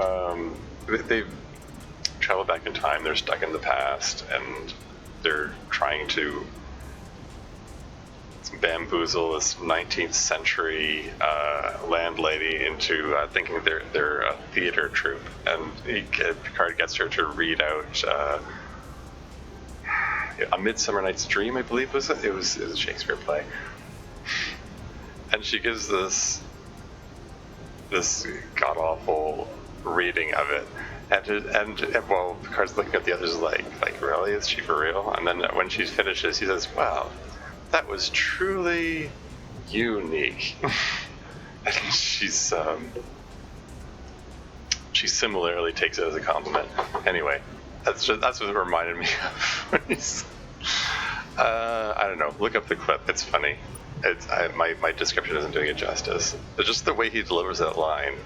they've traveled back in time. They're stuck in the past, and they're trying to bamboozle this 19th century landlady into thinking they're a theater troupe. And Picard gets her to read out A Midsummer Night's Dream, I believe was it. It was a Shakespeare play, and she gives this god awful reading of it. And well, Picard's looking at the others like really? Is she for real? And then when she finishes, he says, "Wow, that was truly unique." And she similarly takes it as a compliment. Anyway, that's what it reminded me of. I don't know. Look up the clip. It's funny. My description isn't doing it justice. But just the way he delivers that line.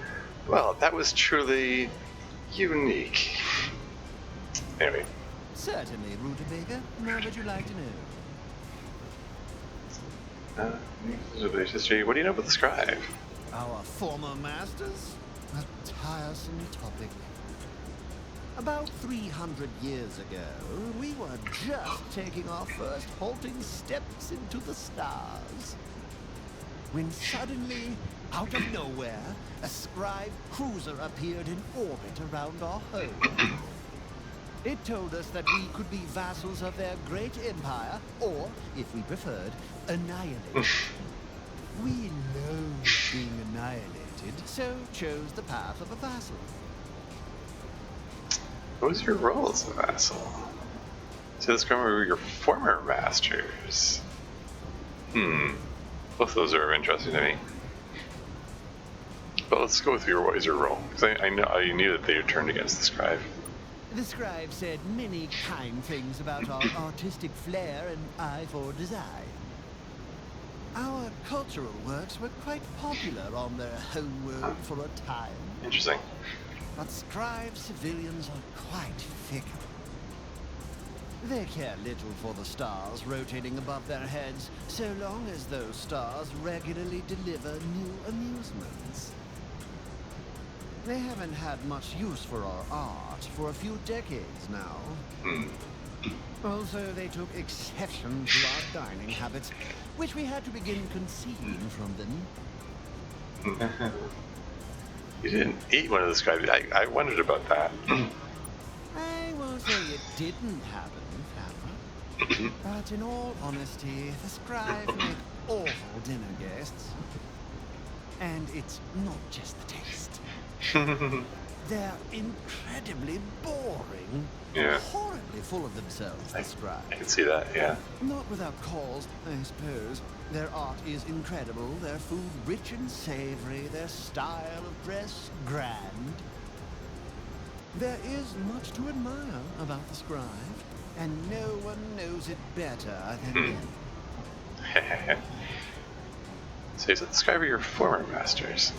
Well, that was truly unique. Anyway. Certainly, Rutabaga. Now would you like to know? History. What do you know about the Scribe? Our former masters? A tiresome topic. About 300 years ago, we were just taking our first halting steps into the stars. When suddenly, out of nowhere, a scribe cruiser appeared in orbit around our home. It told us that we could be vassals of their great empire, or, if we preferred, annihilated. We loathed being annihilated, so chose the path of a vassal. What was your role as a vassal? So this guy were your former masters. Both of those are interesting to me. But let's go with what is your role? Because I knew that they turned against the scribe. The scribe said many kind things about our artistic flair and eye for design. Our cultural works were quite popular on their homeworld for a time. Interesting. But scribe civilians are quite fickle. They care little for the stars rotating above their heads, so long as those stars regularly deliver new amusements. They haven't had much use for our art for a few decades now. Also, they took exception to our dining habits, which we had to begin concealing from them. You didn't eat one of the scribes. I wondered about that. I won't say it didn't happen, Phamysht. But in all honesty, the scribes make awful dinner guests. And it's not just the taste. They're incredibly boring. Yeah. Horribly full of themselves, the scribes. I can see that, yeah. Not without cause, I suppose. Their art is incredible, their food rich and savory, their style of dress grand. There is much to admire about the scribe, and no one knows it better than them. So is it the scribe or your former masters?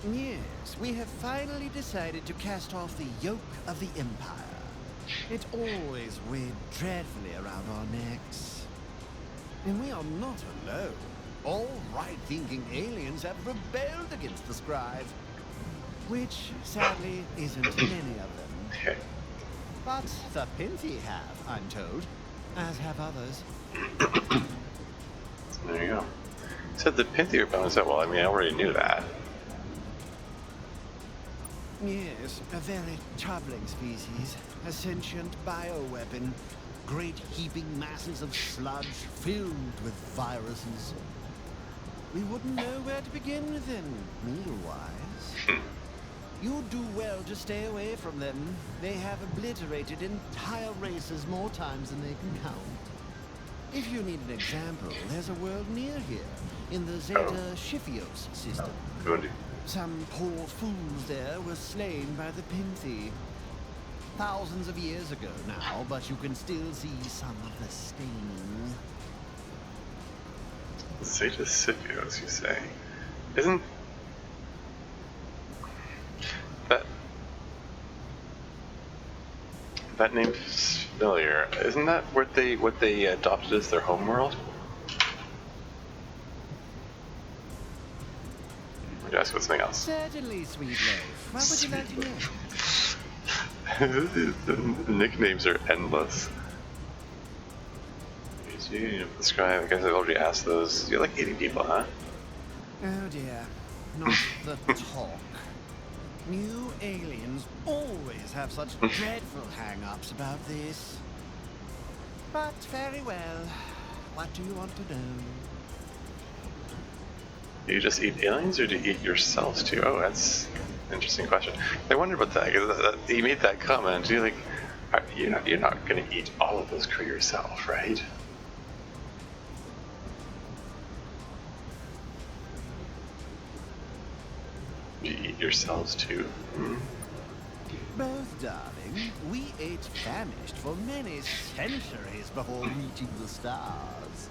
Yes, we have finally decided to cast off the yoke of the Empire. It always weighed dreadfully around our necks. And we are not alone. All right-thinking aliens have rebelled against the scribe. Which, sadly, isn't many of them. But the Pinthi have, I'm told, as have others. There you go. Said the Pinthi are bound well, I mean, I already knew that. Yes, a very troubling species. A sentient bioweapon. Great heaping masses of sludge filled with viruses. We wouldn't know where to begin with them, meal-wise. You'd do well to stay away from them. They have obliterated entire races more times than they can count. If you need an example, there's a world near here, in the Zeta Shiphios system. Some poor fools there were slain by the Pinthi. Thousands of years ago now, but you can still see some of the staining. Zeta Shiphios, you say? Isn't that name familiar? Isn't that what they adopted as their homeworld? Or did I ask about something else? Certainly, sweet loaf. What would you like to know? The nicknames are endless. The scribe, I guess I've already asked those. You're like 80 people, huh? Oh dear, not the talk. New aliens always have such dreadful hang-ups about this. But very well. What do you want to know? Do you just eat aliens, or do you eat yourselves too? Oh, that's an interesting question. I wonder about that, because you made that comment. You're like, you're not going to eat all of those crew yourself, right? Do you eat yourselves too? Both, darling. We ate Phamysht for many centuries before reaching the stars.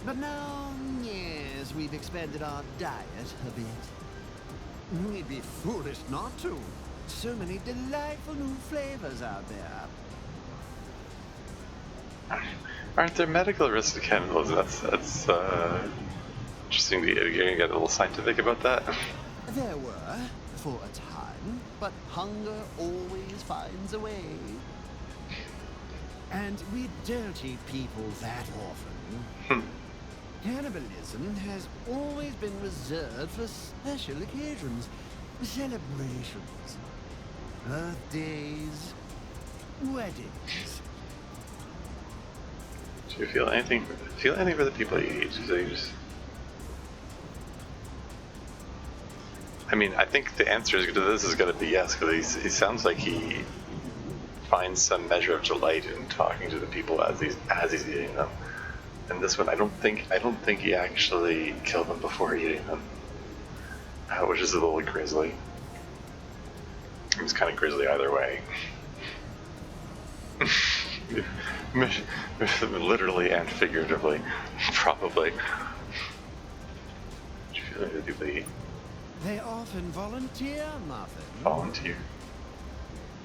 But now, yes, we've expanded our diet a bit. We'd be foolish not to. So many delightful new flavors out there. Aren't there medical risks to chemicals? That's interesting. You're gonna get a little scientific about that. There were, for a time. but hunger always finds a way. And we don't eat people that often. Cannibalism has always been reserved for special occasions, celebrations, birthdays, weddings. Do you feel anything for the people you eat? So you just... I mean, I think the answer to this is going to be yes, because he sounds like he finds some measure of delight in talking to the people as he's eating them. And this one, I don't think he actually killed them before eating them, which is a little grisly. It was kind of grisly either way. Literally and figuratively, probably. Do you feel like the people eat? They often volunteer, Muffin. Volunteer.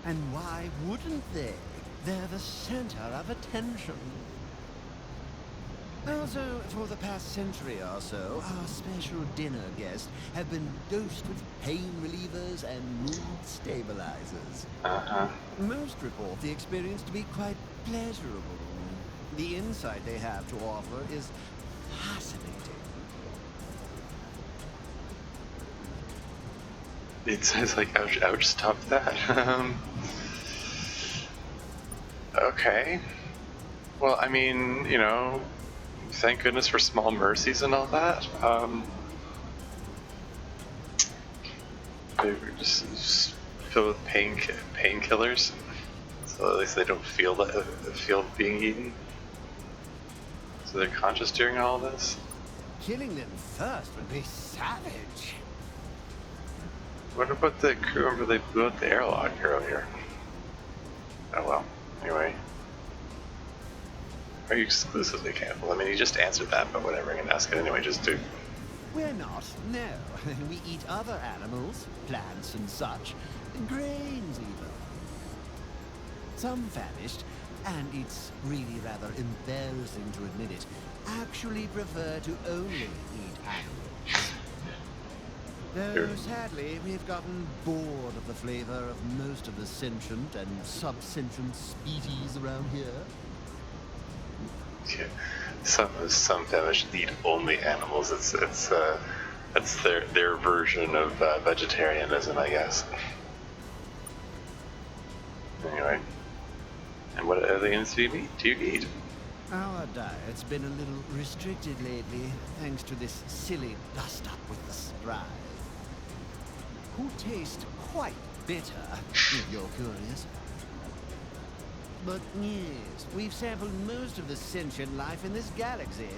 And why wouldn't they? They're the center of attention. Also, for the past century or so, our special dinner guests have been dosed with pain relievers and mood stabilizers. Most report the experience to be quite pleasurable. The insight they have to offer is fascinating. It sounds like, ouch, stop that. Okay. Well, I mean, you know, thank goodness for small mercies and all that. They were just filled with painkillers, so at least they don't feel being eaten. So they're conscious during all this. Killing them first would be savage. What about the crew member they blew up the airlock earlier? Oh well. Anyway. Are you exclusively cannibal? I mean, you just answered that, but whatever, I'm gonna ask it anyway, just to... We're not, no. We eat other animals, plants and such, grains even. Some famished, and it's really rather embarrassing to admit it, actually prefer to only eat animals. Though, sadly, we've gotten bored of the flavor of most of the sentient and sub-sentient species around here. Yeah. Some Phamysht eat only animals. That's their version of vegetarianism, I guess. Anyway, and what other things do you eat? Our diet's been a little restricted lately, thanks to this silly dust-up with the Spry. Who taste quite bitter, if you're curious. But yes, we've sampled most of the sentient life in this galaxy.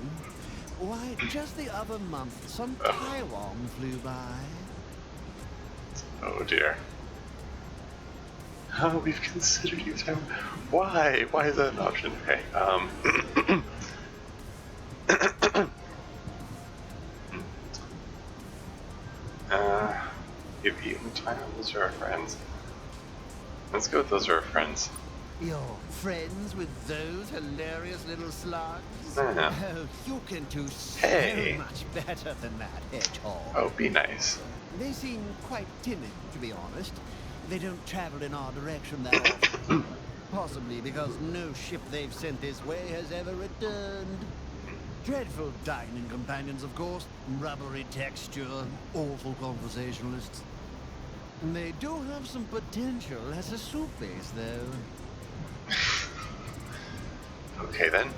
Why, just the other month, some Taiwan flew by. Oh dear. Oh, we've considered you Taiwan. Why? Why is that an option? Okay, you've eaten Taiwan, those are our friends. Let's go with those are our friends. You're friends with those hilarious little slugs? Uh-huh. Oh, you can do so much better than that, hedgehog. Oh, be nice. They seem quite timid, to be honest. They don't travel in our direction that often. Possibly because no ship they've sent this way has ever returned. Dreadful dining companions, of course. Rubbery texture, awful conversationalists. They do have some potential as a soup base, though. Okay then.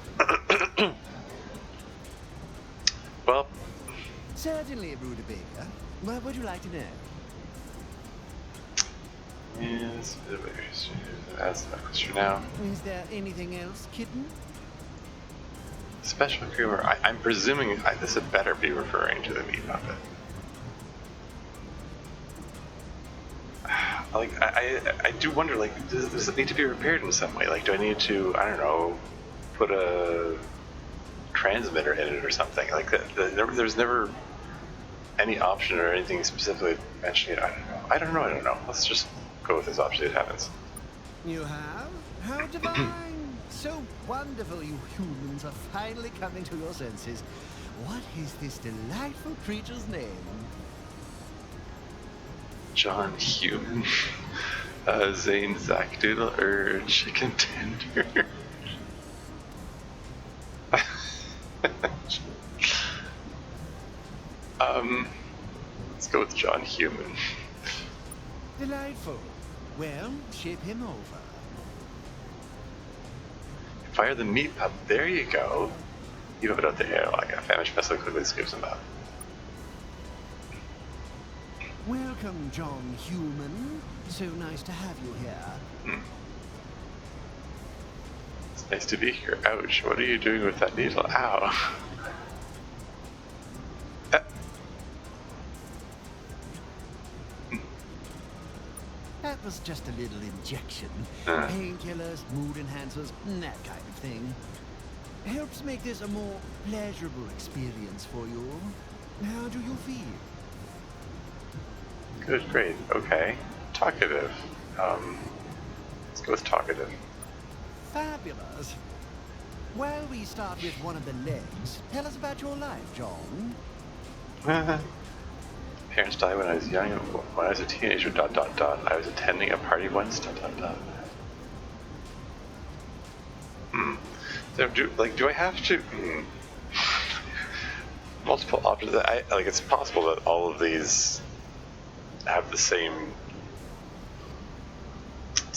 Well. Certainly, Rutabaga. What would you like to know? Yes, ask that question now. Is there anything else, kitten? Special creamer. I'm presuming this had better be referring to the meat puppet. Like, I do wonder, like, does it need to be repaired in some way? Like, do I need to, I don't know, put a transmitter in it or something? Like, there's never any option or anything specifically mentioning it. I don't know. Let's just go with this option. It happens. You have? How divine! So wonderful you humans are finally coming to your senses. What is this delightful creature's name? John Human. Zane Zackdoodle or Chicken Tender. Let's go with John Human. Delightful. Well, ship him over. Fire the meat pup. There you go. You have it out there. Like a Phamysht vessel quickly scoops him up. Welcome, John Human. So nice to have you here. It's nice to be here. Ouch. What are you doing with that needle? Ow. That was just a little injection. Painkillers, mood enhancers, that kind of thing. Helps make this a more pleasurable experience for you. How do you feel? Good, great. Okay. Talkative. Let's go with talkative. Fabulous. While we start with one of the legs, tell us about your life, John. Parents died when I was young. When I was a teenager. ... I was attending a party once. ... So do I have to? Multiple options. It's possible that all of these have the same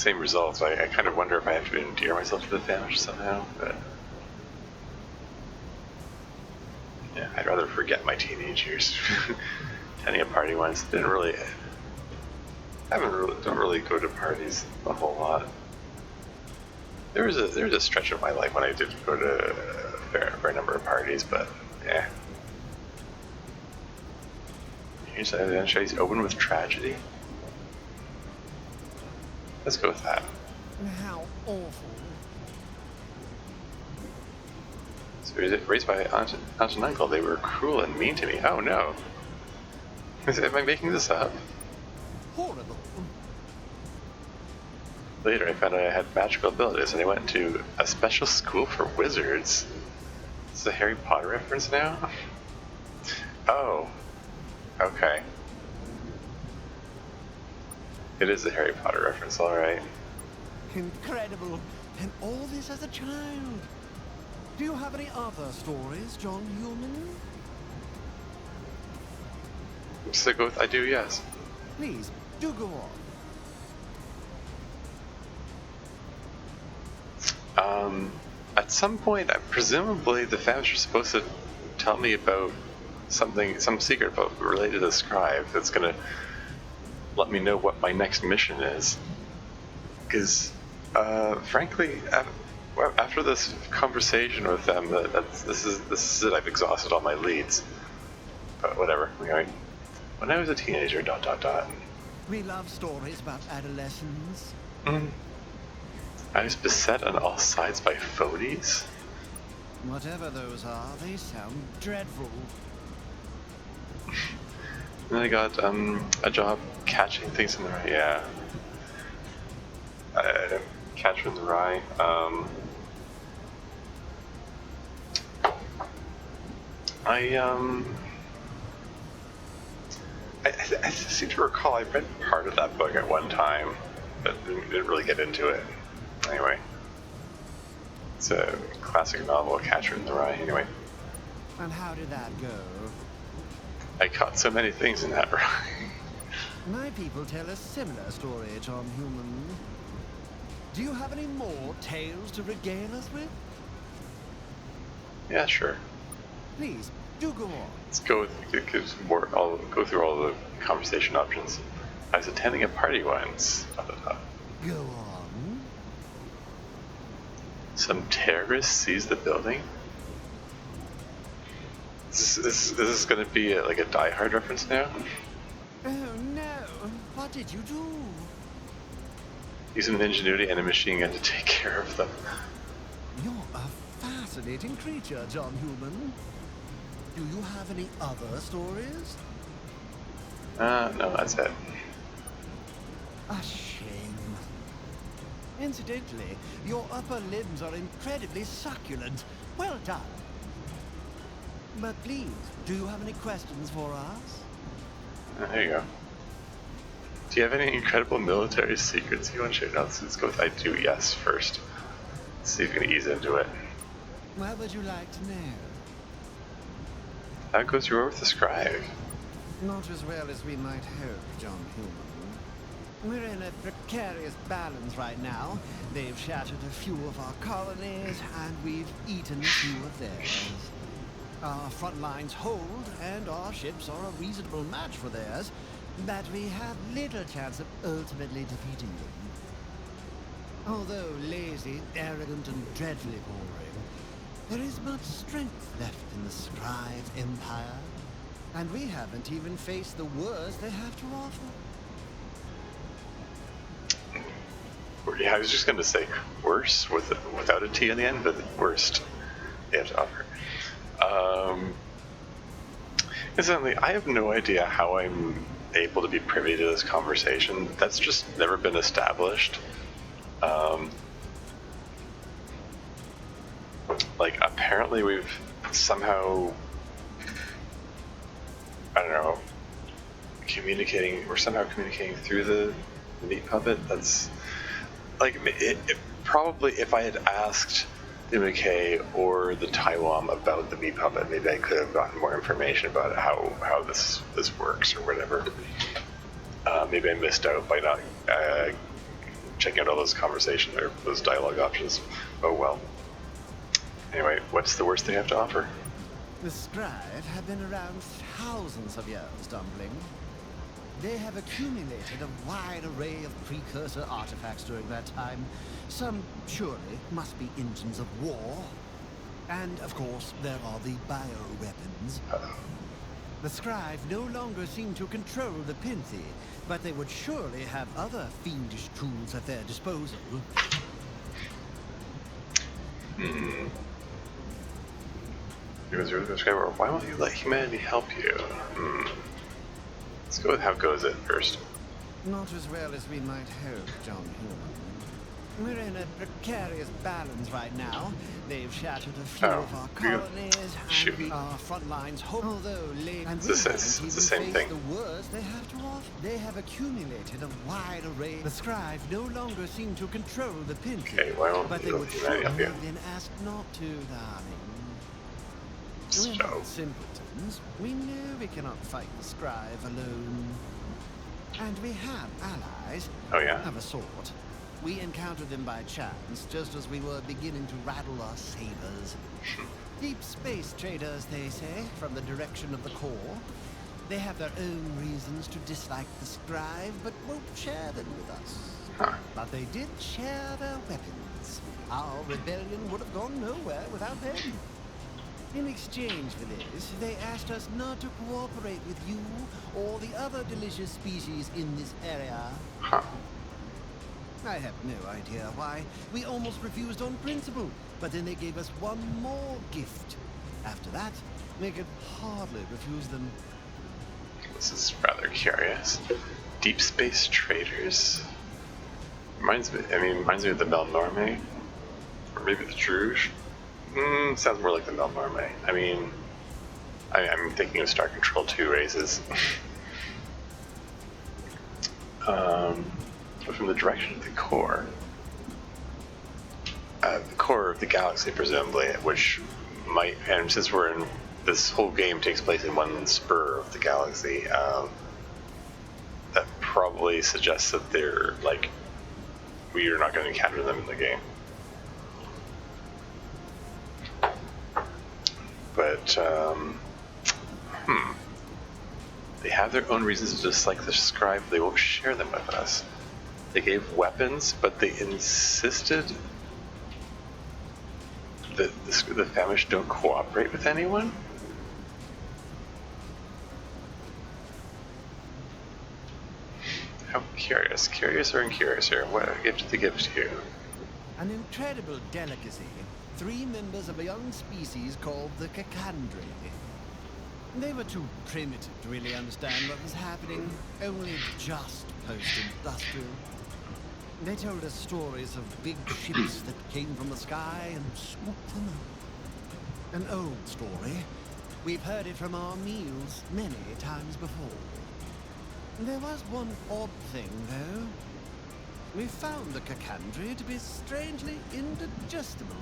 results. I kind of wonder if I have to endear myself to the Phamysht somehow. But yeah, I'd rather forget my teenage years. Attending a party once. Don't really go to parties a whole lot. There was a stretch of my life when I did go to a fair number of parties, but yeah. Here's eventually open with tragedy. Let's go with that. How awful. So raised by aunt and uncle, they were cruel and mean to me. Oh no. Am I making this up? Horrible. Later I found out I had magical abilities and I went to a special school for wizards. Is this a Harry Potter reference now? Oh. Okay. It is a Harry Potter reference, alright. Incredible. And all this as a child. Do you have any other stories, John Human? So go with I do, yes. Please, do go on. At some point, presumably the Phamysht are supposed to tell me about some secret related to the scribe that's gonna let me know what my next mission is. Because, frankly, after this conversation with them, this is it. I've exhausted all my leads. But whatever. Anyway, when I was a teenager, ... We love stories about adolescence. I was beset on all sides by phonies. Whatever those are, they sound dreadful. And then I got a job catching things in the rye. Yeah. Catcher in the rye. I seem to recall I read part of that book at one time, but didn't really get into it. Anyway. It's a classic novel, Catcher in the Rye. Anyway. And how did that go? I caught so many things in that rye. My people tell a similar story, John Human. Do you have any more tales to regale us with? Yeah, sure. Please, do go on. Let's go with I'll go through all the conversation options. I was attending a party once. ... Go on. Some terrorist seized the building. This is going to be like a Die Hard reference now? Oh no! What did you do? Using an ingenuity and a machine gun to take care of them. You're a fascinating creature, John Human. Do you have any other stories? No, that's it. A shame. Incidentally, your upper limbs are incredibly succulent. Well done. But please, do you have any questions for us? There you go. Do you have any incredible military secrets you want to share? No, let's go with I do yes first. Let's see if we can ease into it. What would you like to know? How goes your war with the scribe? Not as well as we might hope, John Human. We're in a precarious balance right now. They've shattered a few of our colonies, and we've eaten a few of theirs. Our front lines hold, and our ships are a reasonable match for theirs, but we have little chance of ultimately defeating them. Although lazy, arrogant, and dreadfully boring, there is much strength left in the Scribe Empire, and we haven't even faced the worst they have to offer. Yeah, I was just going to say worse without a T in the end, but worst they have to offer. Incidentally, I have no idea how I'm able to be privy to this conversation. That's just never been established. Like, apparently we've somehow, I don't know, we're somehow communicating through the meat puppet. That's, like, it probably, if I had asked the McKay or the Taiwan about the meat puppet, maybe I could have gotten more information about how this works or whatever. Maybe I missed out by not checking out all those conversation or those dialogue options. Oh well. Anyway, what's the worst they have to offer? The Scribe have been around thousands of years, Dumpling. They have accumulated a wide array of precursor artifacts during that time. Some, surely, must be engines of war. And, of course, there are the bioweapons. The Scribe no longer seem to control the Pinthy, but they would surely have other fiendish tools at their disposal. Because you're the Scribe, why won't you let humanity help you? Let's go with how goes it first. Not as well as we might hope, John Human. We're in a precarious balance right now. They've shattered a few of our colonies, and our front lines hold. Although and it's the same thing. The worst they have to offer. They have accumulated a wide array. The Scribe no longer seem to control the Pinthy, okay, well, but they would surely have been asked not to, darling. We're not simpletons. We know we cannot fight the Scribe alone. And we have allies of a sort. We encountered them by chance, just as we were beginning to rattle our sabers. Deep space traders, they say, from the direction of the core. They have their own reasons to dislike the Scribe, but won't share them with us. But they did share their weapons. Our rebellion would have gone nowhere without them. In exchange for this, they asked us not to cooperate with you or the other delicious species in this area. I have no idea why. We almost refused on principle, but then they gave us one more gift. After that, we could hardly refuse them. This is rather curious. Deep space traders? Reminds me of the Melnorme. Or maybe the Druge. Sounds more like the Melnorme. I mean, I'm thinking of Star Control 2 races. From the direction of the core. The core of the galaxy, presumably, which might, and since we're in, this whole game takes place in one spur of the galaxy, that probably suggests that they're, like, we are not going to encounter them in the game. But, they have their own reasons to dislike the Scribe, they won't share them with us. They gave weapons, but they insisted that the Phamysht don't cooperate with anyone? How curious. Curious or incurious here? What gift did they give to you? An incredible delicacy. 3 members of a young species called the Cacandri. They were too primitive to really understand what was happening, only just post-industrial. They told us stories of big ships that came from the sky and swooped them up. An old story. We've heard it from our meals many times before. There was one odd thing, though. We found the Cacandri to be strangely indigestible.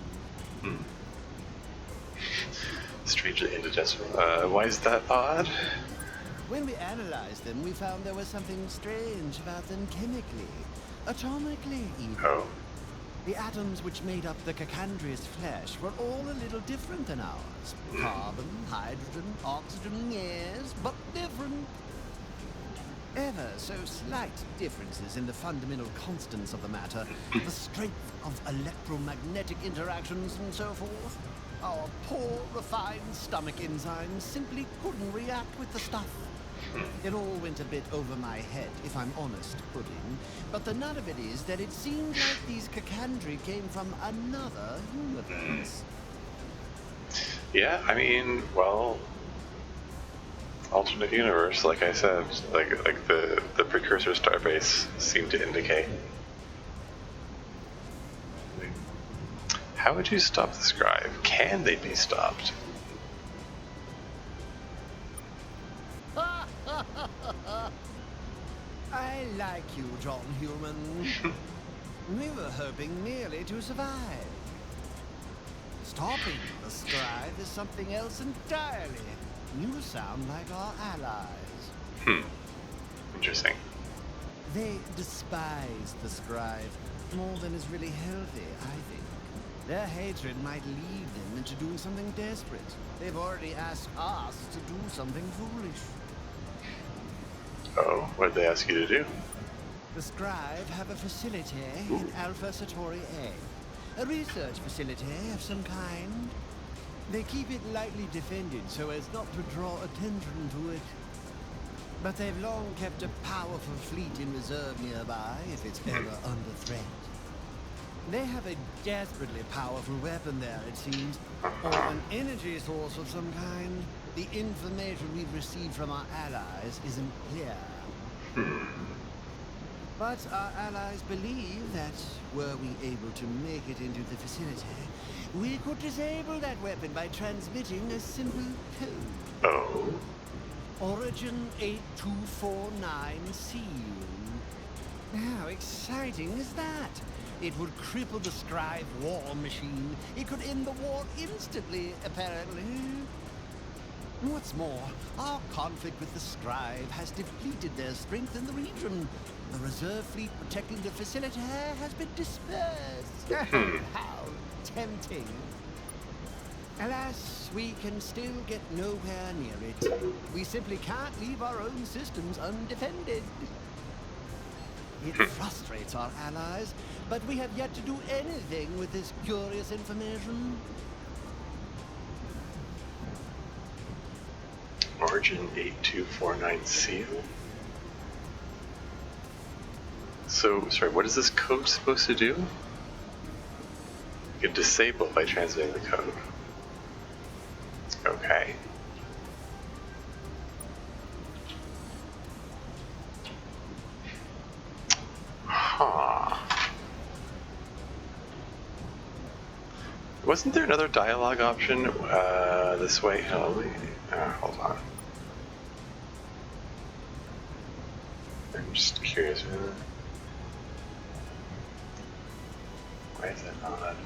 Strangely indigestible. Why is that odd? When we analyzed them, we found there was something strange about them chemically. Atomically, even. Oh. The atoms which made up the Cacandri's flesh were all a little different than ours. Carbon, hydrogen, oxygen, yes, but different. Ever so slight differences in the fundamental constants of the matter, the strength of electromagnetic interactions and so forth. Our poor, refined stomach enzymes simply couldn't react with the stuff. It all went a bit over my head, if I'm honest, Pudding. But the nut of it is that it seemed like these Cacandri came from another universe. Yeah, I mean, well, alternate universe, like I said, like the precursor starbase seemed to indicate. How would you stop the scribe? Can they be stopped? I like you, John Human. We were hoping merely to survive. Stopping the scribe is something else entirely. You sound like our allies. Interesting. They despise the scribe more than is really healthy, I think. Their hatred might lead them into doing something desperate. They've already asked us to do something foolish. Oh, what did they ask you to do? The scribe have a facility in Alpha Satori A. A research facility of some kind. They keep it lightly defended so as not to draw attention to it. But they've long kept a powerful fleet in reserve nearby if it's ever under threat. They have a desperately powerful weapon there, it seems, or an energy source of some kind. The information we've received from our allies isn't clear. But our allies believe that were we able to make it into the facility, we could disable that weapon by transmitting a simple code. Oh. Origin 8249C. How exciting is that? It would cripple the scribe war machine. It could end the war instantly, apparently. What's more, our conflict with the scribe has depleted their strength in the region. The reserve fleet protecting the facility has been dispersed. How tempting. Alas, we can still get nowhere near it. We simply can't leave our own systems undefended. It frustrates our allies, but we have yet to do anything with this curious information. Origin 8249C. So, sorry, what is this code supposed to do? You can disable by transmitting the code. Okay. Huh. Wasn't there another dialogue option this way? Hold on. I'm just curious. Why is that not?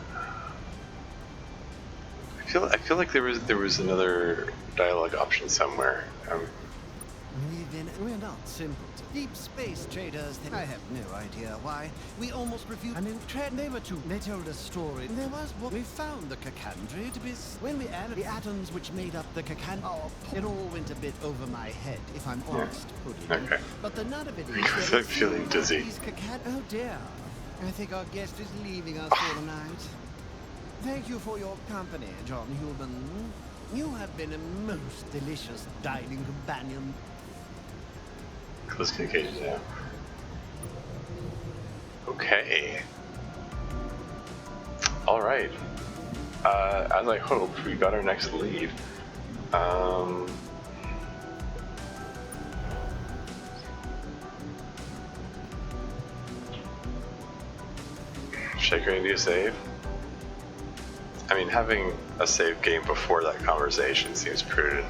I feel like there was another dialogue option somewhere. We're not simple. Deep space traders. I have no idea why. We almost refused. I mean, they were too. They told a story. There was what we found the Cacandri to be. When we added the atoms which made up the Cacandri, it all went a bit over my head, if I'm honest, Pudding. Okay. But the nut of it is that I'm feeling dizzy. Oh dear. I think our guest is leaving us for the night. Thank you for your company, John Human. You have been a most delicious dining companion. Close communication, yeah. Okay. Alright. As I hoped, we got our next lead. Should I go and do a save? I mean, having a save game before that conversation seems prudent.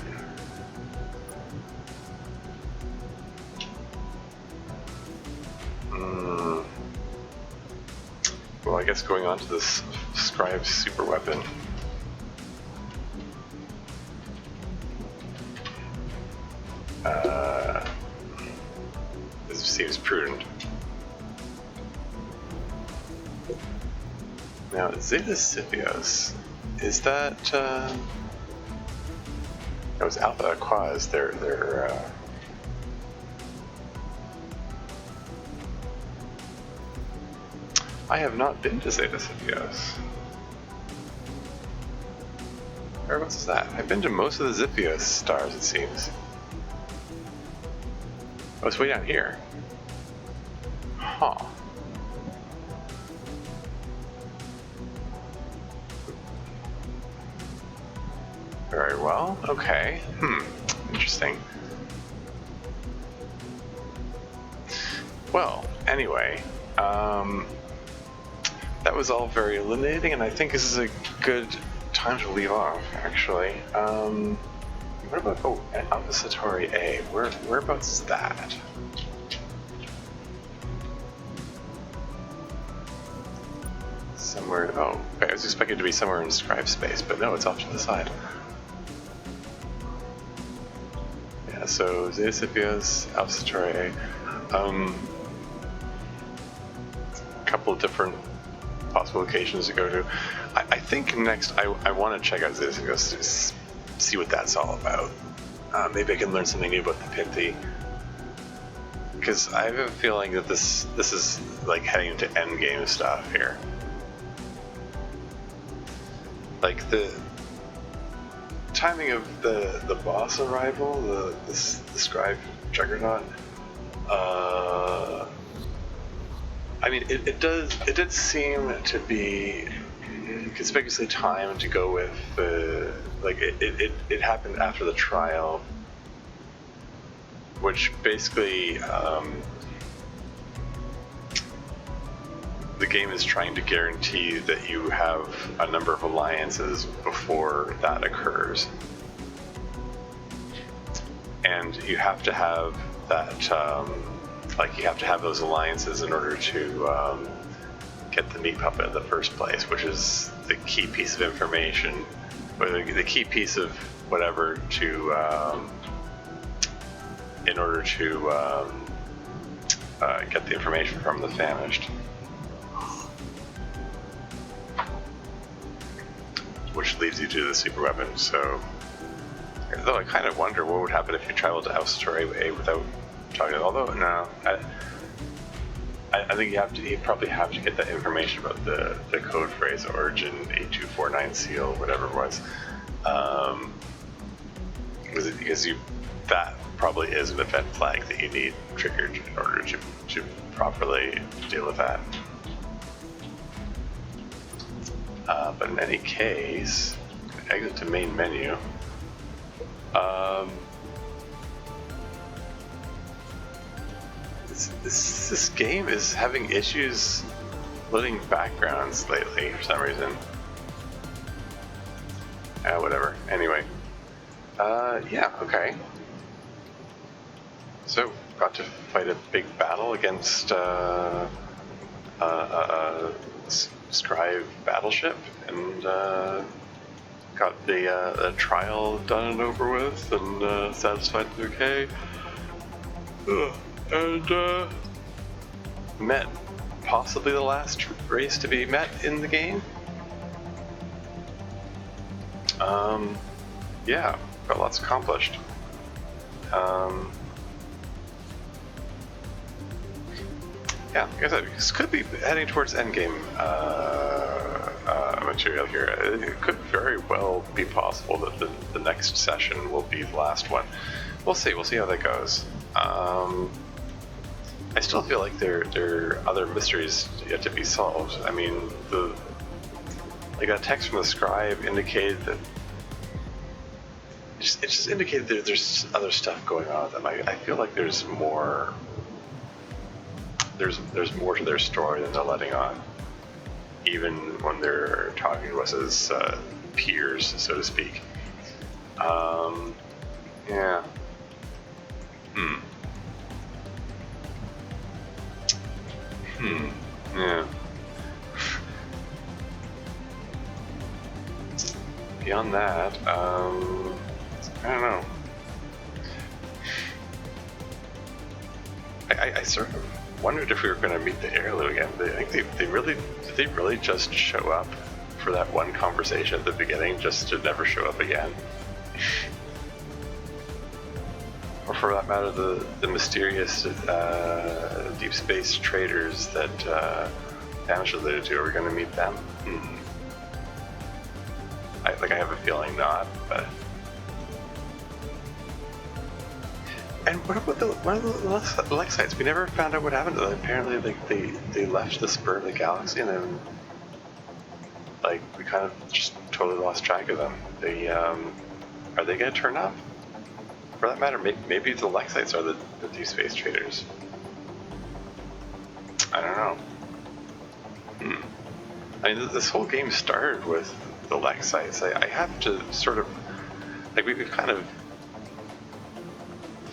Well, I guess going on to this scribe super weapon. This seems prudent. Now, Zeta Scipios, is that, that was Alpha Aquaz, they're I have not been to Zeta Scipios. Whereabouts is that? I've been to most of the Ziphios stars, it seems. Oh, it's way down here. Huh. Very well. Okay. Interesting. Well, anyway, that was all very illuminating, and I think this is a good time to leave off, actually. What about, oh, Alpha Centauri A, whereabouts is that? Somewhere, oh, I was expecting it to be somewhere in scribe space, but no, it's off to the side. Yeah, so Zeta Scipios, Alpha Centauri A, a couple of different possible locations to go to. I think next I want to check out Zeta Scipios to see what that's all about. Maybe I can learn something new about the Pinthi. Because I have a feeling that this is like heading into endgame stuff here. Like the timing of the boss arrival, the scribe Juggernaut. I mean, it did seem to be conspicuously timed to go with the, like, it happened after the trial, which basically the game is trying to guarantee that you have a number of alliances before that occurs, and you have to have that like, you have to have those alliances in order to get the meat puppet in the first place, which is the key piece of information, or the key piece of whatever to, in order to get the information from the Phamysht. Which leads you to the super weapon, so... Though I kind of wonder what would happen if you traveled to Alpha Centauri A without talking to... Although, no, I think you probably have to get that information about the code phrase origin 8249 seal, whatever it was. Because that probably is an event flag that you need triggered in order to properly deal with that. But in any case, exit to main menu. This game is having issues loading backgrounds lately for some reason. Whatever. Anyway. Yeah, okay. So, got to fight a big battle against Scribe battleship, and got the trial done and over with, and satisfied it's okay. And met possibly the last race to be met in the game. Yeah, got lots accomplished. Yeah, like I said, this could be heading towards endgame material here. It could very well be possible that the next session will be the last one. We'll see how that goes. I still feel like there are other mysteries yet to be solved. I mean, like a text from the scribe indicated that it just indicated that there's other stuff going on with them. I feel like there's more. There's more to their story than they're letting on, even when they're talking to us as peers, so to speak. Yeah. Yeah. beyond that, I don't know. I sort of wondered if we were going to meet the heirloom again. I think did they really just show up for that one conversation at the beginning, just to never show up again? Or for that matter, the mysterious deep space traders that Phamysht alluded to, are we going to meet them? I have a feeling not, but... And what about the Lexites? We never found out what happened to them. Apparently, they left the spur of the galaxy, and then, like, we kind of just totally lost track of them. They, are they going to turn up? For that matter, maybe the Lexites are the deep space traders. I don't know. I mean, this whole game started with the Lexites. I have to sort of, like, we've kind of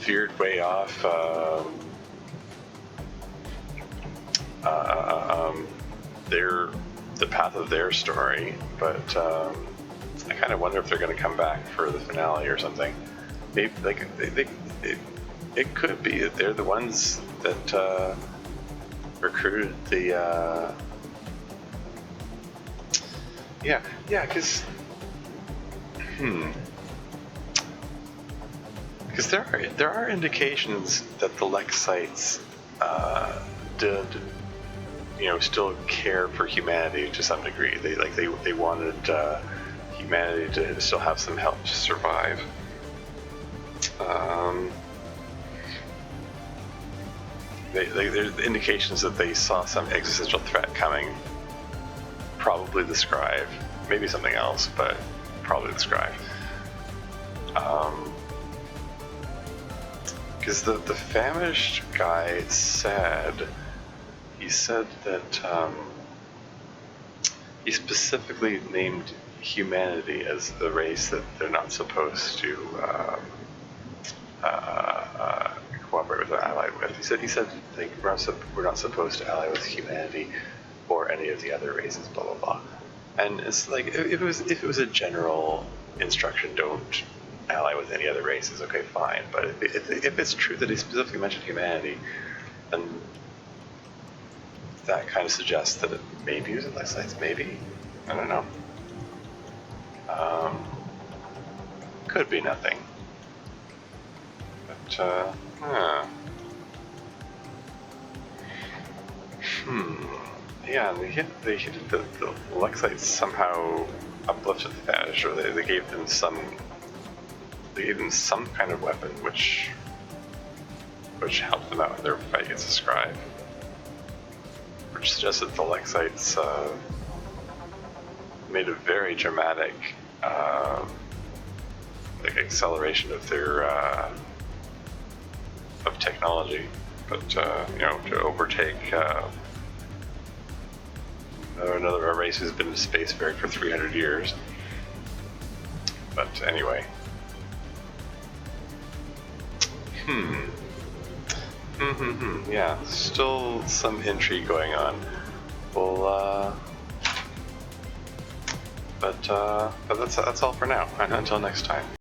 veered way off the path of their story, but I kind of wonder if they're going to come back for the finale or something. Maybe, like, it could be that they're the ones that recruited the because because there are indications that the Lexites did, still care for humanity to some degree. They wanted humanity to still have some help to survive. There's indications that they saw some existential threat coming. Probably the Scribe, maybe something else, but probably the Scribe. Because the Phamysht guy said that he specifically named humanity as the race that they're not supposed to cooperate with or ally with. He said like, we're not supposed to ally with humanity or any of the other races, blah blah blah. And it's like, if it was a general instruction, don't ally with any other races, okay, fine. But if it's true that he specifically mentioned humanity, then that kind of suggests that it maybe was Lexites, maybe. I don't know. Could be nothing. But, Yeah, they hit the Lexites somehow uplifted the Phamysht, or they gave them some kind of weapon which helped them out in their fight against the Scribe. Which suggests that the Lexites made a very dramatic acceleration of their of technology, but to overtake another race who's been in space for 300 years. But anyway. Yeah, still some intrigue going on. Well, but that's all for now. And until next time.